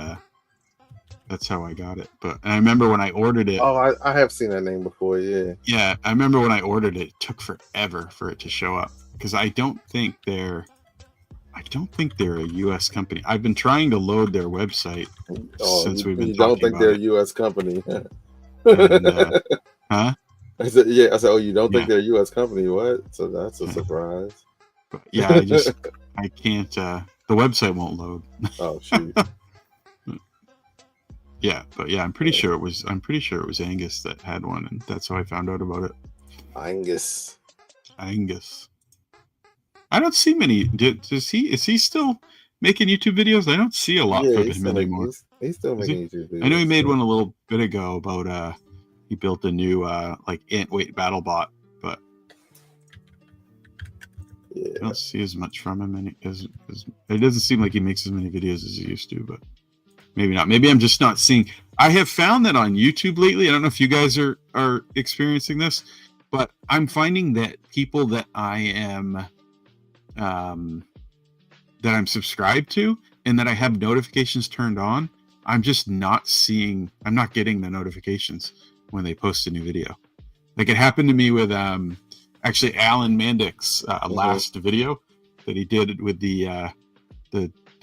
that's how I got it. But I remember when I ordered it. Oh, I have seen that name before. Yeah. Yeah, I remember when I ordered it. It took forever for it to show up because I don't think they're a U.S. company. I've been trying to load their website since we've been talking about it. You don't think they're a U.S. company? And, huh? I said, yeah. I said, oh, you don't think they're a U.S. company? What? So that's a surprise. But yeah, I can't. The website won't load. Oh shoot. Yeah, but yeah, I'm pretty sure it was Angus that had one, and that's how I found out about it. Angus. I don't see many. Is he still making YouTube videos? I don't see a lot from him anymore. He's still making YouTube videos. I know he made one a little bit ago about he built a new like ant weight battle bot, but yeah. I don't see as much from him, and it doesn't seem like he makes as many videos as he used to, but maybe not. Maybe I'm just not seeing. I have found that on YouTube lately. I don't know if you guys are experiencing this, but I'm finding that people that I am that I'm subscribed to and that I have notifications turned on, I'm not getting the notifications when they post a new video. Like it happened to me with actually Alan Mandick's last video that he did with the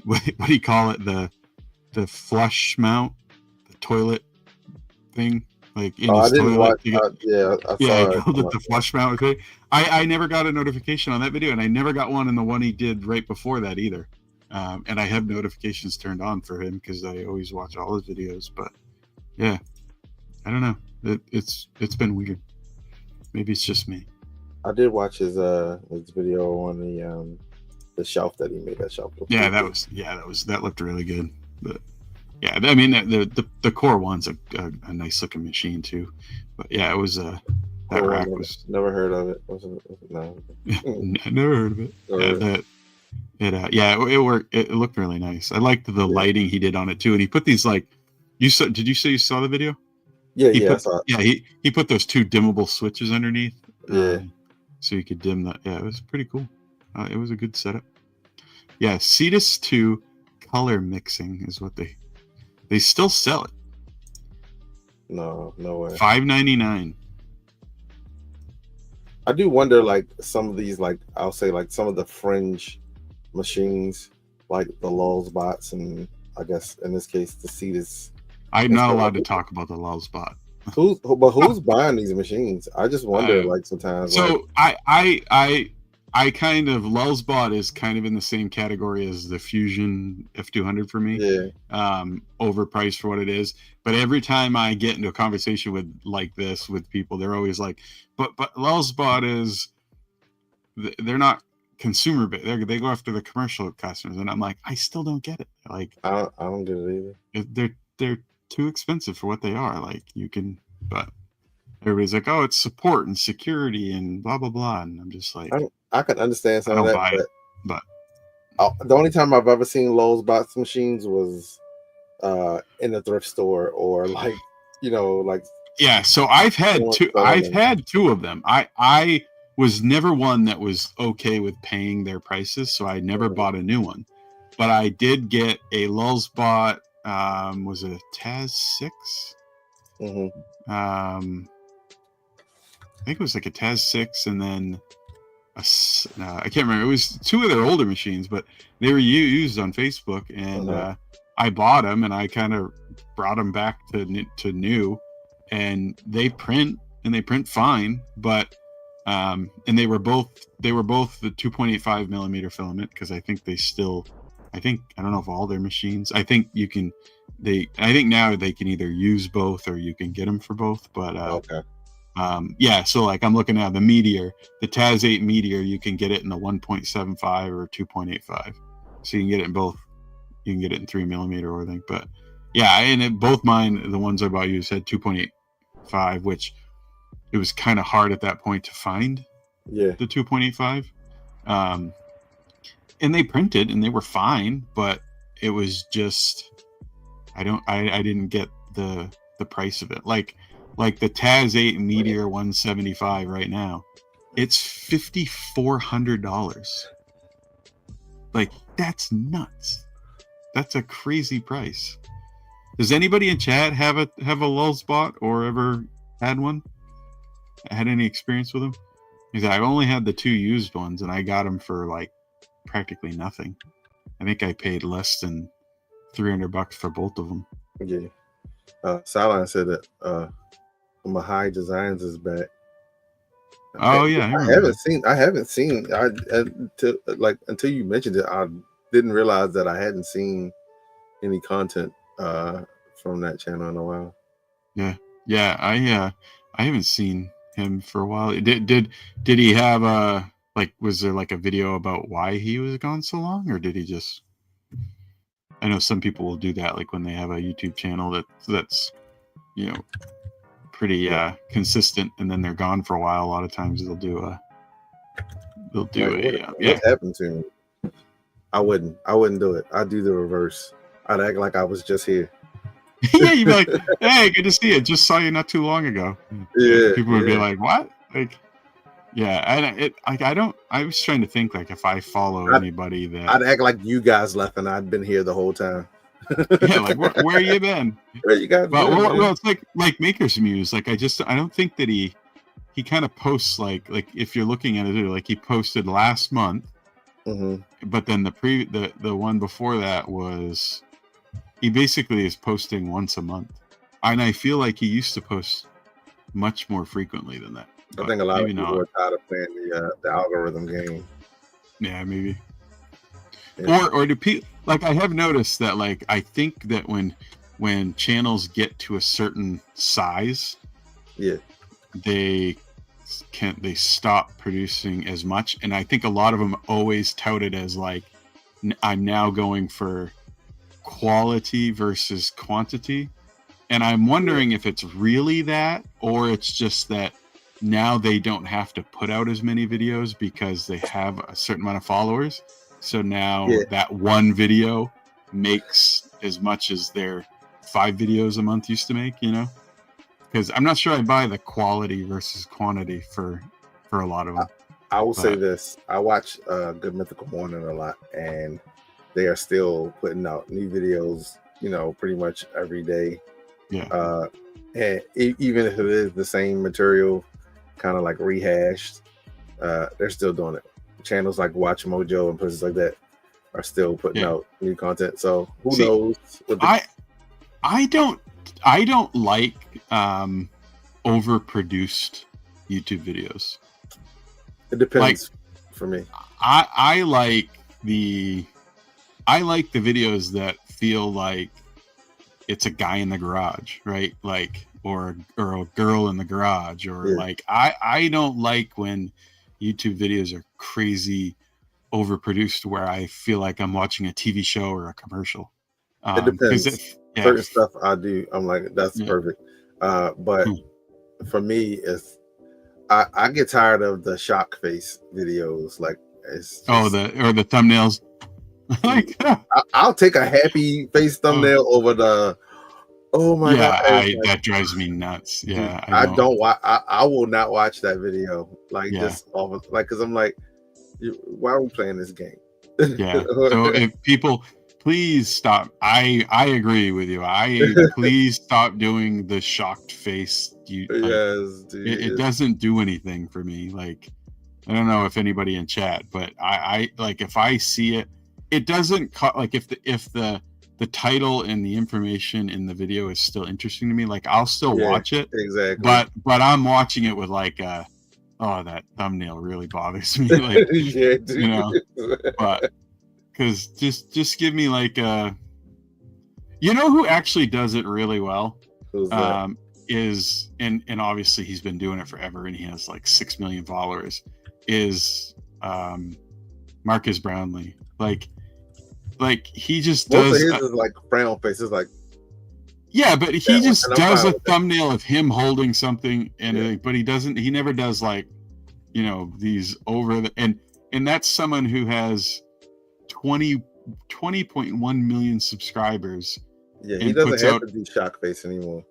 what do you call it, the flush mount, the toilet thing, like in his toilet. I saw the flush mount thing. I never got a notification on that video, and I never got one in the one he did right before that either. And I have notifications turned on for him because I always watch all his videos. But yeah, I don't know. It's been weird. Maybe it's just me. I did watch his video on the shelf that he made. That shelf. That looked really good. But yeah, I mean the core one's a nice looking machine too. But yeah, it was that rack was never heard of it. No, never heard of it. It worked. It looked really nice. I liked the lighting he did on it too, and he put these like Did you say you saw the video? Yeah, I saw it. Yeah, he put those two dimmable switches underneath. Yeah. So you could dim that. Yeah, it was pretty cool. It was a good setup. Yeah, Cetus 2 color mixing is what they still sell it. No way. $5.99. I do wonder, like some of these, like I'll say, like some of the fringe machines, like the Lulz bots, and I guess in this case the Cetus. I'm not allowed to talk about the Lulz bot. Who's buying these machines? I just wonder, like sometimes. So I kind of Lulzbot is kind of in the same category as the Fusion F200 for me. Yeah. Overpriced for what it is. But every time I get into a conversation with people, they're always like, but Lulzbot is, they're not consumer, but they go after the commercial customers, and I'm like, I still don't get it. Like I don't get it either. They're too expensive for what they are. Like you can, but everybody's like, oh, it's support and security and blah blah blah, and I'm just like, I can understand some of that, but the only time I've ever seen Lulzbot machines was in a thrift store or like yeah. So I've had two of them. I was never one that was okay with paying their prices, so I never bought a new one. But I did get a Lulzbot. Was it a Taz 6? Mm-hmm. I think it was like a Taz 6, and then I can't remember. It was two of their older machines, but they were used on Facebook, and I bought them, and I kind of brought them back to new, and they print fine, but and they were both the 2.85 millimeter filament, because I think I don't know if all their machines. I think now they can either use both or you can get them for both. But okay. Yeah, so like I'm looking at the Meteor, the Taz 8 Meteor, you can get it in the 1.75 or 2.85. So you can get it in both. You can get it in 3mm, I think. But yeah, and both mine, the ones I bought you, said 2.85, which it was kind of hard at that point to find the 2.85. And they printed and they were fine, but it was just I didn't get the price of it. Like the Taz 8 Meteor 175 right now, it's $5,400. Like, that's nuts. That's a crazy price. Does anybody in chat have a Lulz bot or ever had one? Had any experience with them? Because I've only had the 2 used ones, and I got them for like practically nothing. I think I paid less than $300 for both of them. Yeah. Sideline said that Mahai Designs is back. Oh yeah, I haven't seen. Until you mentioned it, I didn't realize that I hadn't seen any content from that channel in a while. Yeah. I haven't seen him for a while. Did he have was there like a video about why he was gone so long, or did he just? I know some people will do that, like when they have a YouTube channel that's pretty consistent, and then they're gone for a while. A lot of times they'll do what happened to me? I wouldn't do it. I'd do the reverse. I'd act like I was just here. Yeah, you'd be like, "Hey, good to see you. Just saw you not too long ago." Yeah, people would be like, "What?" Like, yeah, I was trying to think, like, if I follow anybody that I'd act like you guys left and I'd been here the whole time. Yeah, like where you been? Where you guys been? Well, it's like Maker's Muse. Like I don't think that he kind of posts like if you're looking at it, like he posted last month, but then the one before that was he basically is posting once a month, and I feel like he used to post much more frequently than that. I think a lot of people are tired of playing the algorithm game. Yeah, maybe. Yeah. Or do people like? I have noticed that, like, I think that when channels get to a certain size, they stop producing as much, and I think a lot of them always tout it as like, I'm now going for quality versus quantity, and I'm wondering if it's really that, or it's just that now they don't have to put out as many videos because they have a certain amount of followers. So now that one video makes as much as their 5 videos a month used to make, because I'm not sure I buy the quality versus quantity for a lot of them. I will say this. I watch Good Mythical Morning a lot, and they are still putting out new videos, pretty much every day. Yeah. And even if it is the same material, kind of like rehashed, they're still doing it. Channels like Watch Mojo and places like that are still putting out new content. So who knows? I don't like overproduced YouTube videos. It depends for me. I like the videos that feel like it's a guy in the garage, right? Like or a girl in the garage, or like I don't like when YouTube videos are crazy overproduced where I feel like I'm watching a TV show or a commercial. It depends. Certain stuff I do, I'm like, that's perfect. But for me, it's I get tired of the shock face videos. Like it's just, the thumbnails. Like I'll take a happy face thumbnail over the god. That drives me nuts. Yeah, I don't watch. I will not watch that video. Like just off of, like, because I'm like, why are we playing this game? Yeah. So if people, please stop. I agree with you. Please stop doing the shocked face. It doesn't do anything for me. Like, I don't know if anybody in chat, but I like if I see it, it doesn't cut. Like if the title and the information in the video is still interesting to me, like I'll still watch it. Exactly. But I'm watching it with like that thumbnail really bothers me. Like, but because just give me like who actually does it really well? Who's that? is, and obviously he's been doing it forever, and he has like 6 million followers. Is Marcus Brownlee. Like he just Most does. of his is like frown faces, like. Yeah, but he just does a thumbnail of him holding something, and but he never does like, you know, these over the and that's someone who has 20.1 million subscribers. Yeah, he doesn't have to do shock face anymore.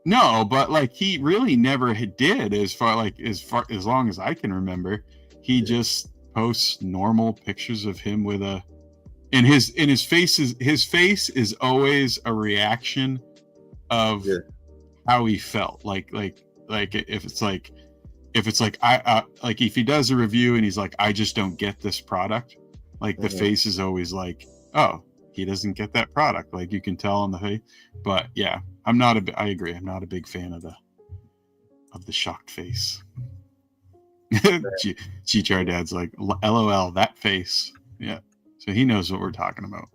No, but like he really never did as long as I can remember. He just posts normal pictures of him with a, and his face is always a reaction of how he felt. Like if it's like I like if he does a review and he's like, I just don't get this product, like the face is always like, oh, he doesn't get that product. Like you can tell on the face. But yeah, I agree. I'm not a big fan of the shocked face. GTR Dad's like, LOL, that face. Yeah. So he knows what we're talking about.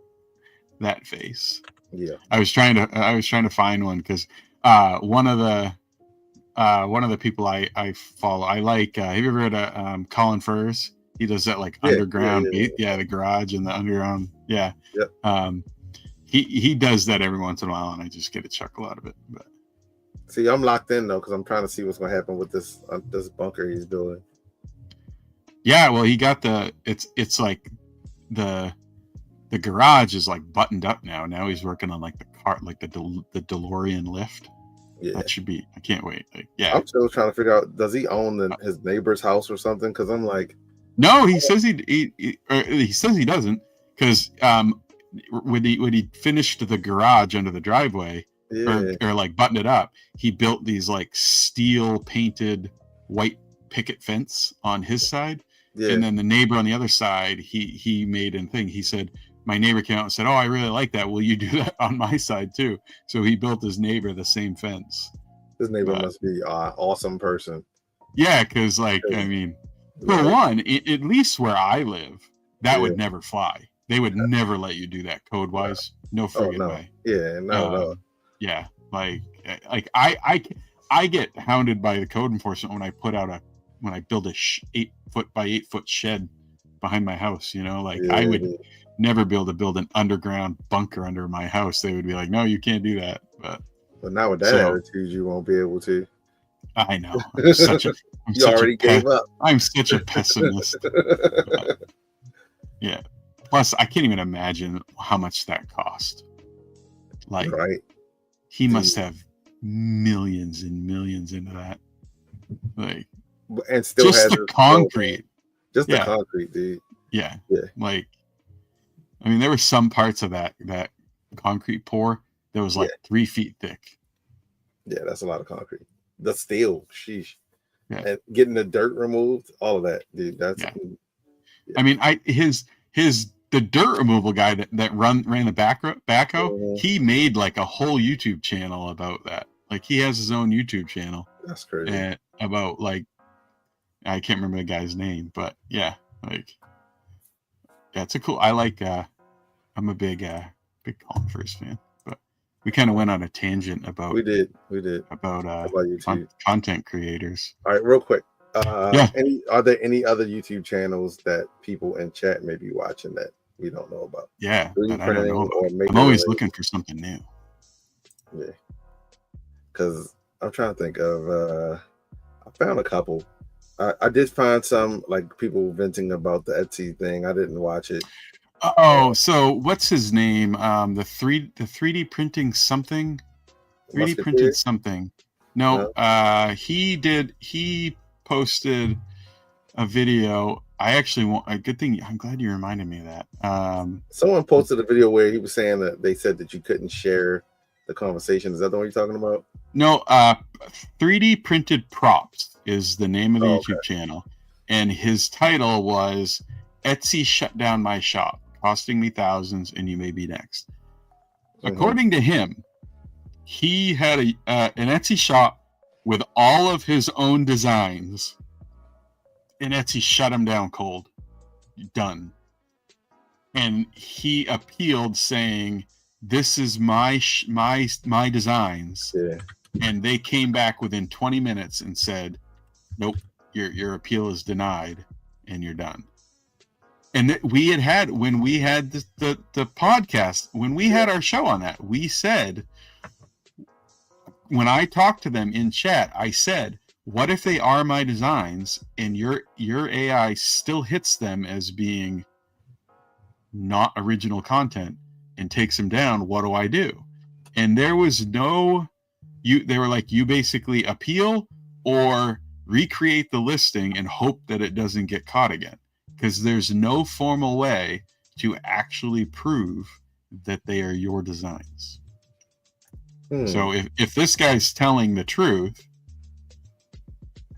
That face. Yeah. I was trying to find one because one of the people I follow, I like, have you ever heard of Colin Furze? He does that like underground, the garage and the underground. Yeah. Yep. He does that every once in a while, and I just get a chuckle out of it. But see, I'm locked in though because I'm trying to see what's going to happen with this bunker he's building. Yeah, well, he got it's like the garage is like buttoned up now. Now he's working on like the cart, like the DeLorean lift. Yeah, that should be. I can't wait. Like, yeah, I'm still trying to figure out, does he own his neighbor's house or something? Because I'm like, no, he says he says he doesn't, because when he finished the garage under the driveway or like buttoned it up, he built these like steel painted white picket fence on his side, and then the neighbor on the other side, he made a thing. He said, my neighbor came out and said, oh, I really like that, will you do that on my side too? So he built his neighbor the same fence. His neighbor must be an awesome person. Yeah, because like, I mean, for one, at least where I live, that would never fly. They would never let you do that code wise. No friggin' way. Yeah, no. Yeah, like I get hounded by the code enforcement when I build a 8 foot by 8 foot shed behind my house. You know, like I would never be able to build an underground bunker under my house. They would be like, no, you can't do that. But now with that attitude, you won't be able to. I know. I'm such a gave up. I'm such a pessimist. But, yeah. Plus, I can't even imagine how much that cost. Like, he must have millions and millions into that. Like, and still just has the concrete. Just the concrete, dude. Yeah. Like, I mean, there were some parts of that concrete pour that was like 3 feet thick. Yeah, that's a lot of concrete. The steel, sheesh. Yeah. And getting the dirt removed, all of that, dude. That's. Yeah. I mean, the dirt removal guy that ran the backhoe, he made like a whole YouTube channel about that. Like he has his own YouTube channel. That's crazy. About like, I can't remember the guy's name, but yeah, like, yeah, it's a cool. I like. I'm a big Colin Furze fan, but we kind of went on a tangent about. We did about YouTube. Content creators. All right, real quick. Are there any other YouTube channels that people in chat may be watching that we don't know about? Yeah, that I don't know about. I'm always looking for something new. Yeah, because I'm trying to think of. I found a couple. I did find some like people venting about the Etsy thing. I didn't watch it. Oh, so what's his name? The 3D printing something. 3D printed something. No, he posted a video. I actually want a good thing. I'm glad you reminded me of that. Someone posted a video where he was saying that they said that you couldn't share the conversation. Is that the one you're talking about? No, 3D printed props is the name of the YouTube channel, and his title was Etsy shut down my shop, costing me thousands, and you may be next. According to him, he had an Etsy shop with all of his own designs, and Etsy shut him down cold. Done. And he appealed, saying, "This is my designs. Yeah. and they came back within 20 minutes and said, nope, your appeal is denied and you're done. And when we had the podcast, when we had our show on that, we said, when I talked to them in chat, I said, what if they are my designs and your AI still hits them as being not original content and takes them down? What do I do? And there was no, they were like, you basically appeal or recreate the listing and hope that it doesn't get caught again, because there's no formal way to actually prove that they are your designs. So if this guy's telling the truth,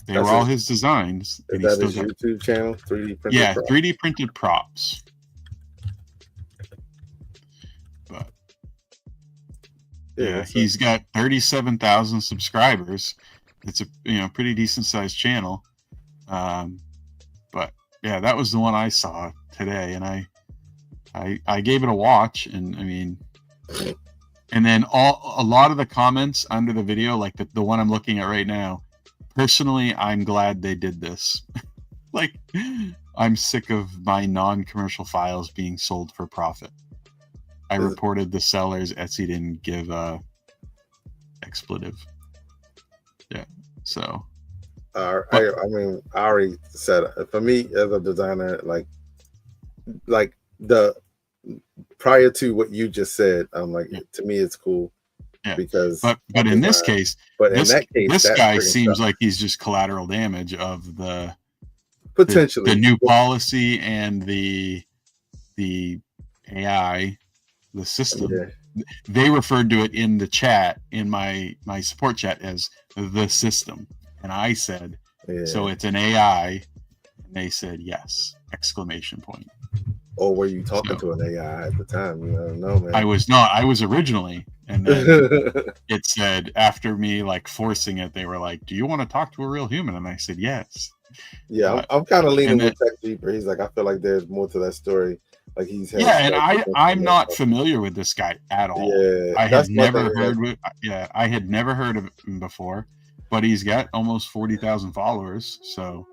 they were all his designs. Is that his YouTube channel? 3D printed. Yeah, props? 3D printed props. But yeah, he's got 37,000 subscribers. It's a pretty decent sized channel. But yeah, that was the one I saw today, and I gave it a watch, and I mean, and then a lot of the comments under the video, like the one I'm looking at right now, personally, I'm glad they did this. Like, I'm sick of my non-commercial files being sold for profit. I reported the sellers. Etsy didn't give a expletive. Yeah, so. I mean, I already said it. For me as a designer, like the prior to what you just said, I'm like, to me, it's cool. Yeah. Because but in this case, in that case, this guy seems like he's just collateral damage of the potentially the new policy and the AI, the system. Yeah. They referred to it in the chat, in my support chat, as the system, and I said, so it's an AI, and they said yes! Exclamation point. Or were you talking to an AI at the time? You don't know, man. I was not. I was originally, and then it said, after me like forcing it, they were like, "Do you want to talk to a real human?" And I said, "Yes." Yeah, I'm kind of leaning with Tech Jeeper. He's like, I feel like there's more to that story. Like he's and I'm not familiar with this guy at all. Yeah, I had never heard I had never heard of him before, but he's got almost 40,000 followers. So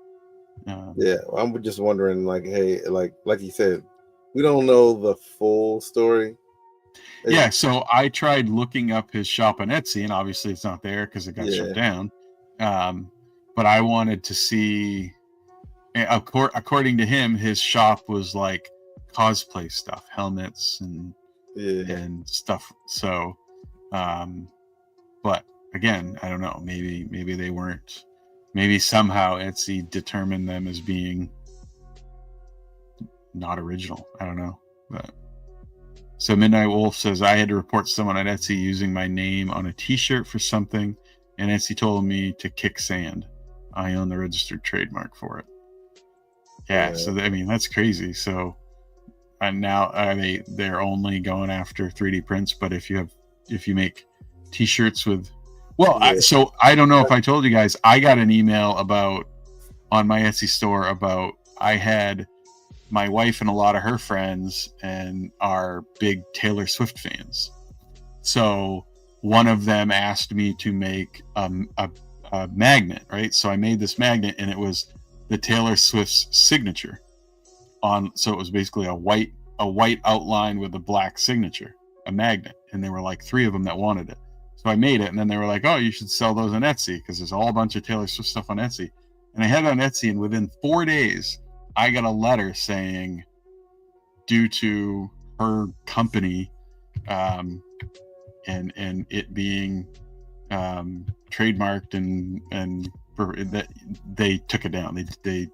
I'm just wondering, like, hey, like he said, we don't know the full story. So I tried looking up his shop on Etsy, and obviously it's not there because it got shut down. But I wanted to see, according to him, his shop was like cosplay stuff, helmets and stuff. So, but again, I don't know. Maybe they weren't. Maybe somehow Etsy determined them as being not original. I don't know. But so Midnight Wolf says, I had to report someone on Etsy using my name on a T-shirt for something, and Etsy told me to kick sand. I own the registered trademark for it. Yeah. So I mean, that's crazy. So, and now they're only going after 3D prints, but if you make T-shirts with, so I don't know if I told you guys, I got an email on my Etsy store about, I had my wife and a lot of her friends and are big Taylor Swift fans. So one of them asked me to make a magnet, right? So I made this magnet, and it was the Taylor Swift's signature so it was basically a white outline with a black signature, a magnet. And there were like 3 of them that wanted it. So I made it, and then they were like, oh, you should sell those on Etsy, because there's a whole bunch of Taylor Swift stuff on Etsy. And I had it on Etsy, and within 4 days, I got a letter saying, due to her company and it being trademarked and that they took it down. They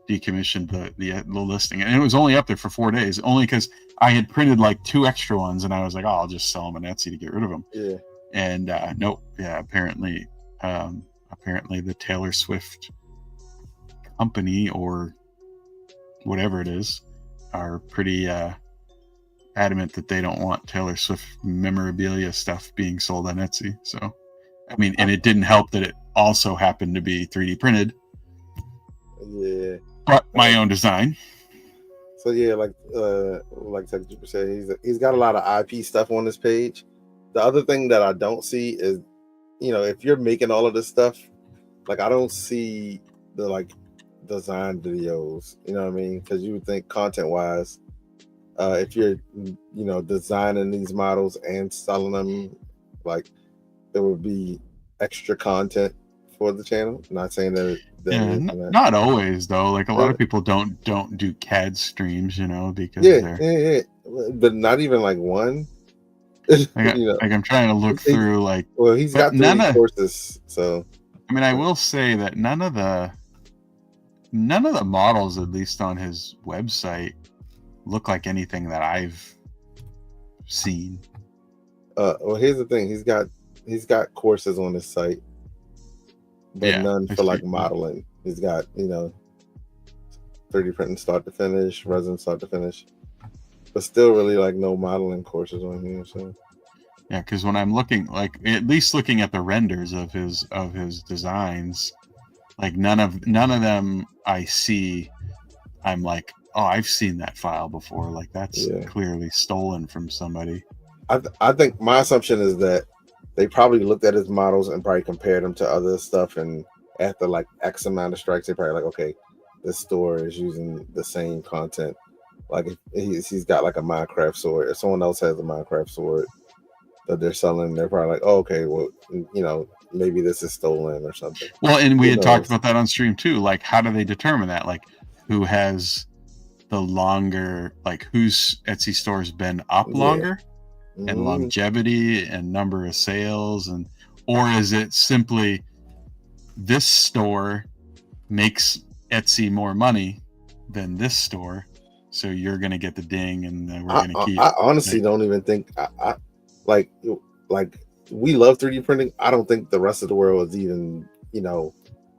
decommissioned the listing, and it was only up there for 4 days, only because I had printed like 2 extra ones, and I was like, oh, I'll just sell them on Etsy to get rid of them. Yeah. And nope. Yeah. Apparently the Taylor Swift company, or whatever it is, are pretty adamant that they don't want Taylor Swift memorabilia stuff being sold on Etsy. So, I mean, and it didn't help that it also happened to be 3D printed. Yeah. But my own design. So yeah, like Tech Jeeper said, he's got a lot of IP stuff on this page. The other thing that I don't see is if you're making all of this stuff, like I don't see the like design videos, you know what I mean? Because you would think content wise, if you're designing these models and selling them, like there would be extra content for the channel. Not saying that not always though. Like a lot of people don't do CAD streams, because yeah, but not even like one. Like I'm trying to look through like. Well, he's got 3 courses, so. I mean, I will say that none of the models, at least on his website, look like anything that I've seen. Well, here's the thing: he's got courses on his site, but none for like modeling. He's got 3D printing start to finish, resin start to finish, but still really like no modeling courses on here. So yeah, because when I'm looking, like at least looking at the renders of his designs, like none of them I see. I'm like, oh, I've seen that file before. Like that's clearly stolen from somebody. I think my assumption is that they probably looked at his models and probably compared them to other stuff, and after like X amount of strikes, they probably like, okay, this store is using the same content. Like if he's got like a Minecraft sword, if someone else has a Minecraft sword that they're selling, they're probably like, oh, okay, well, maybe this is stolen or something. Well, and we had talked about that on stream too. Like, how do they determine that? Like, who has the longer, like whose Etsy store's been up longer, and longevity and number of sales, or is it simply this store makes Etsy more money than this store, so you're going to get the ding, and we're going to keep. I honestly don't even think I like we love 3D printing. I don't think the rest of the world has even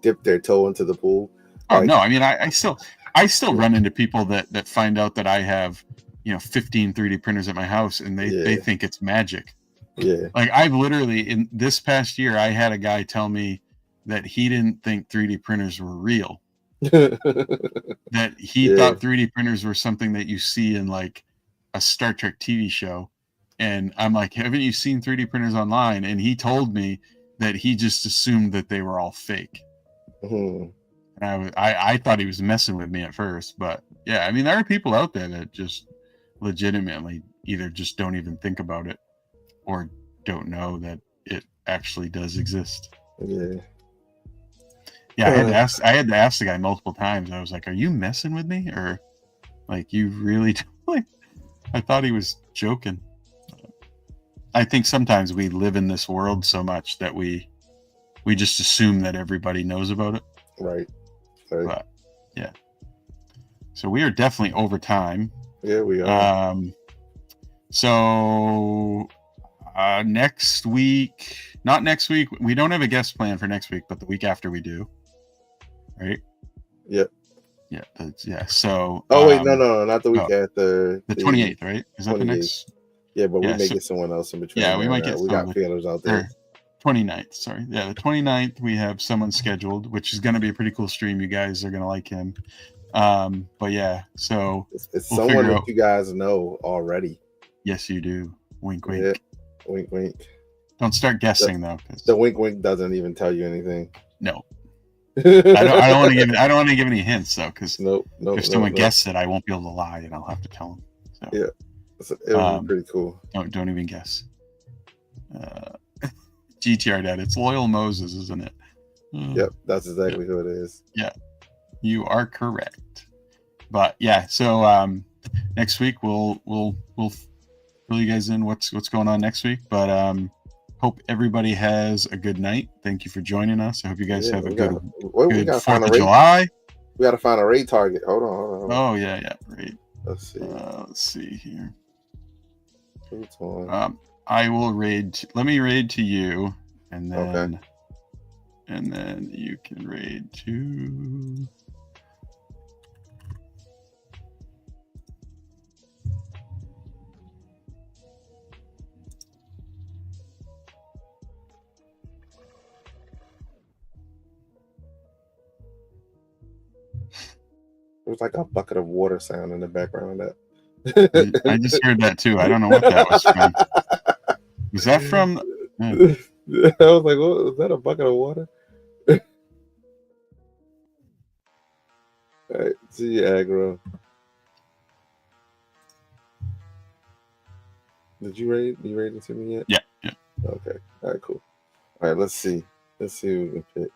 dipped their toe into the pool. Oh no, I mean I still run into people that find out that I have 15 3D printers at my house, and they think it's magic. Yeah, like I've literally in this past year I had a guy tell me that he didn't think 3D printers were real. That he thought 3D printers were something that you see in like a Star Trek TV show. And I'm like, haven't you seen 3D printers online? And he told me that he just assumed that they were all fake. And I thought he was messing with me at first, but yeah, I mean, there are people out there that just legitimately either just don't even think about it or don't know that it actually does exist. Yeah, I had to ask the guy multiple times. I was like, "Are you messing with me, or like you really?" Like, I thought he was joking. I think sometimes we live in this world so much that we just assume that everybody knows about it. Right. But yeah. So we are definitely over time. Yeah, we are. So next week, not next week. We don't have a guest plan for next week, but the week after we do. Right? Yep. Yeah. So. Oh wait, no, not the week after. The 28th, right? Is that 28th. The next? Yeah, but we may get someone else in between. Yeah, we might get. We got feelers out there. 29th, sorry. Yeah, the 29th we have someone scheduled, which is going to be a pretty cool stream. You guys are going to like him. But yeah, so it's someone that you guys know already. Yes, you do. Wink, wink. Yeah. Wink, wink. Don't start guessing though. The wink, wink doesn't even tell you anything. No. I don't want to give any hints though, because if someone guesses it, I won't be able to lie, and I'll have to tell them. So, yeah, it would be pretty cool. Don't even guess. GTR Dad, it's Loyal Moses, isn't it? Yep, that's exactly who it is. Yeah, you are correct. But yeah, so next week we'll fill you guys in what's going on next week. But hope everybody has a good night. Thank you for joining us. I hope you guys have a good 4th of July. We got to find a raid target. Hold on. Oh yeah, raid. Let's see. Let's see here. Which one? I will raid. Let me raid to you, and then you can raid to. It was like a bucket of water sound in the background of that. I just heard that too. I don't know what that was from. Is that from? I was like, "What was that? A bucket of water?" All right, see you, aggro. Did you rate? You rated to me yet? Yeah. Yeah. Okay. All right. Cool. All right. Let's see. Let's see who we can pick.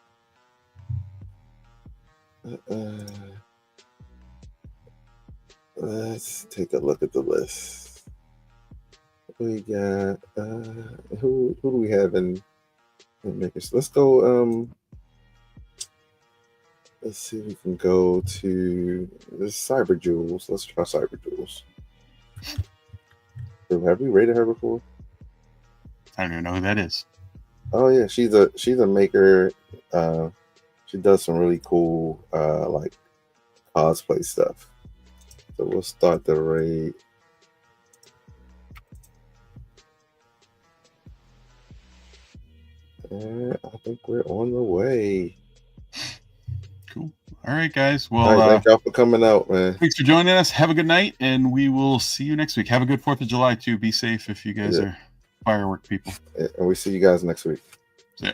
Let's take a look at the list. We got who do we have in makers? Let's go. Let's see if we can go to this Cyber Jewels. Let's try Cyber Jewels. Have we rated her before? I don't even know who that is. Oh yeah, she's a maker. She does some really cool like cosplay stuff. So we'll start the raid. And I think we're on the way. Cool. All right, guys. Well, all right, thank y'all for coming out, man. Thanks for joining us. Have a good night, and we will see you next week. Have a good 4th of July, too. Be safe if you guys are firework people. And we see you guys next week. See ya.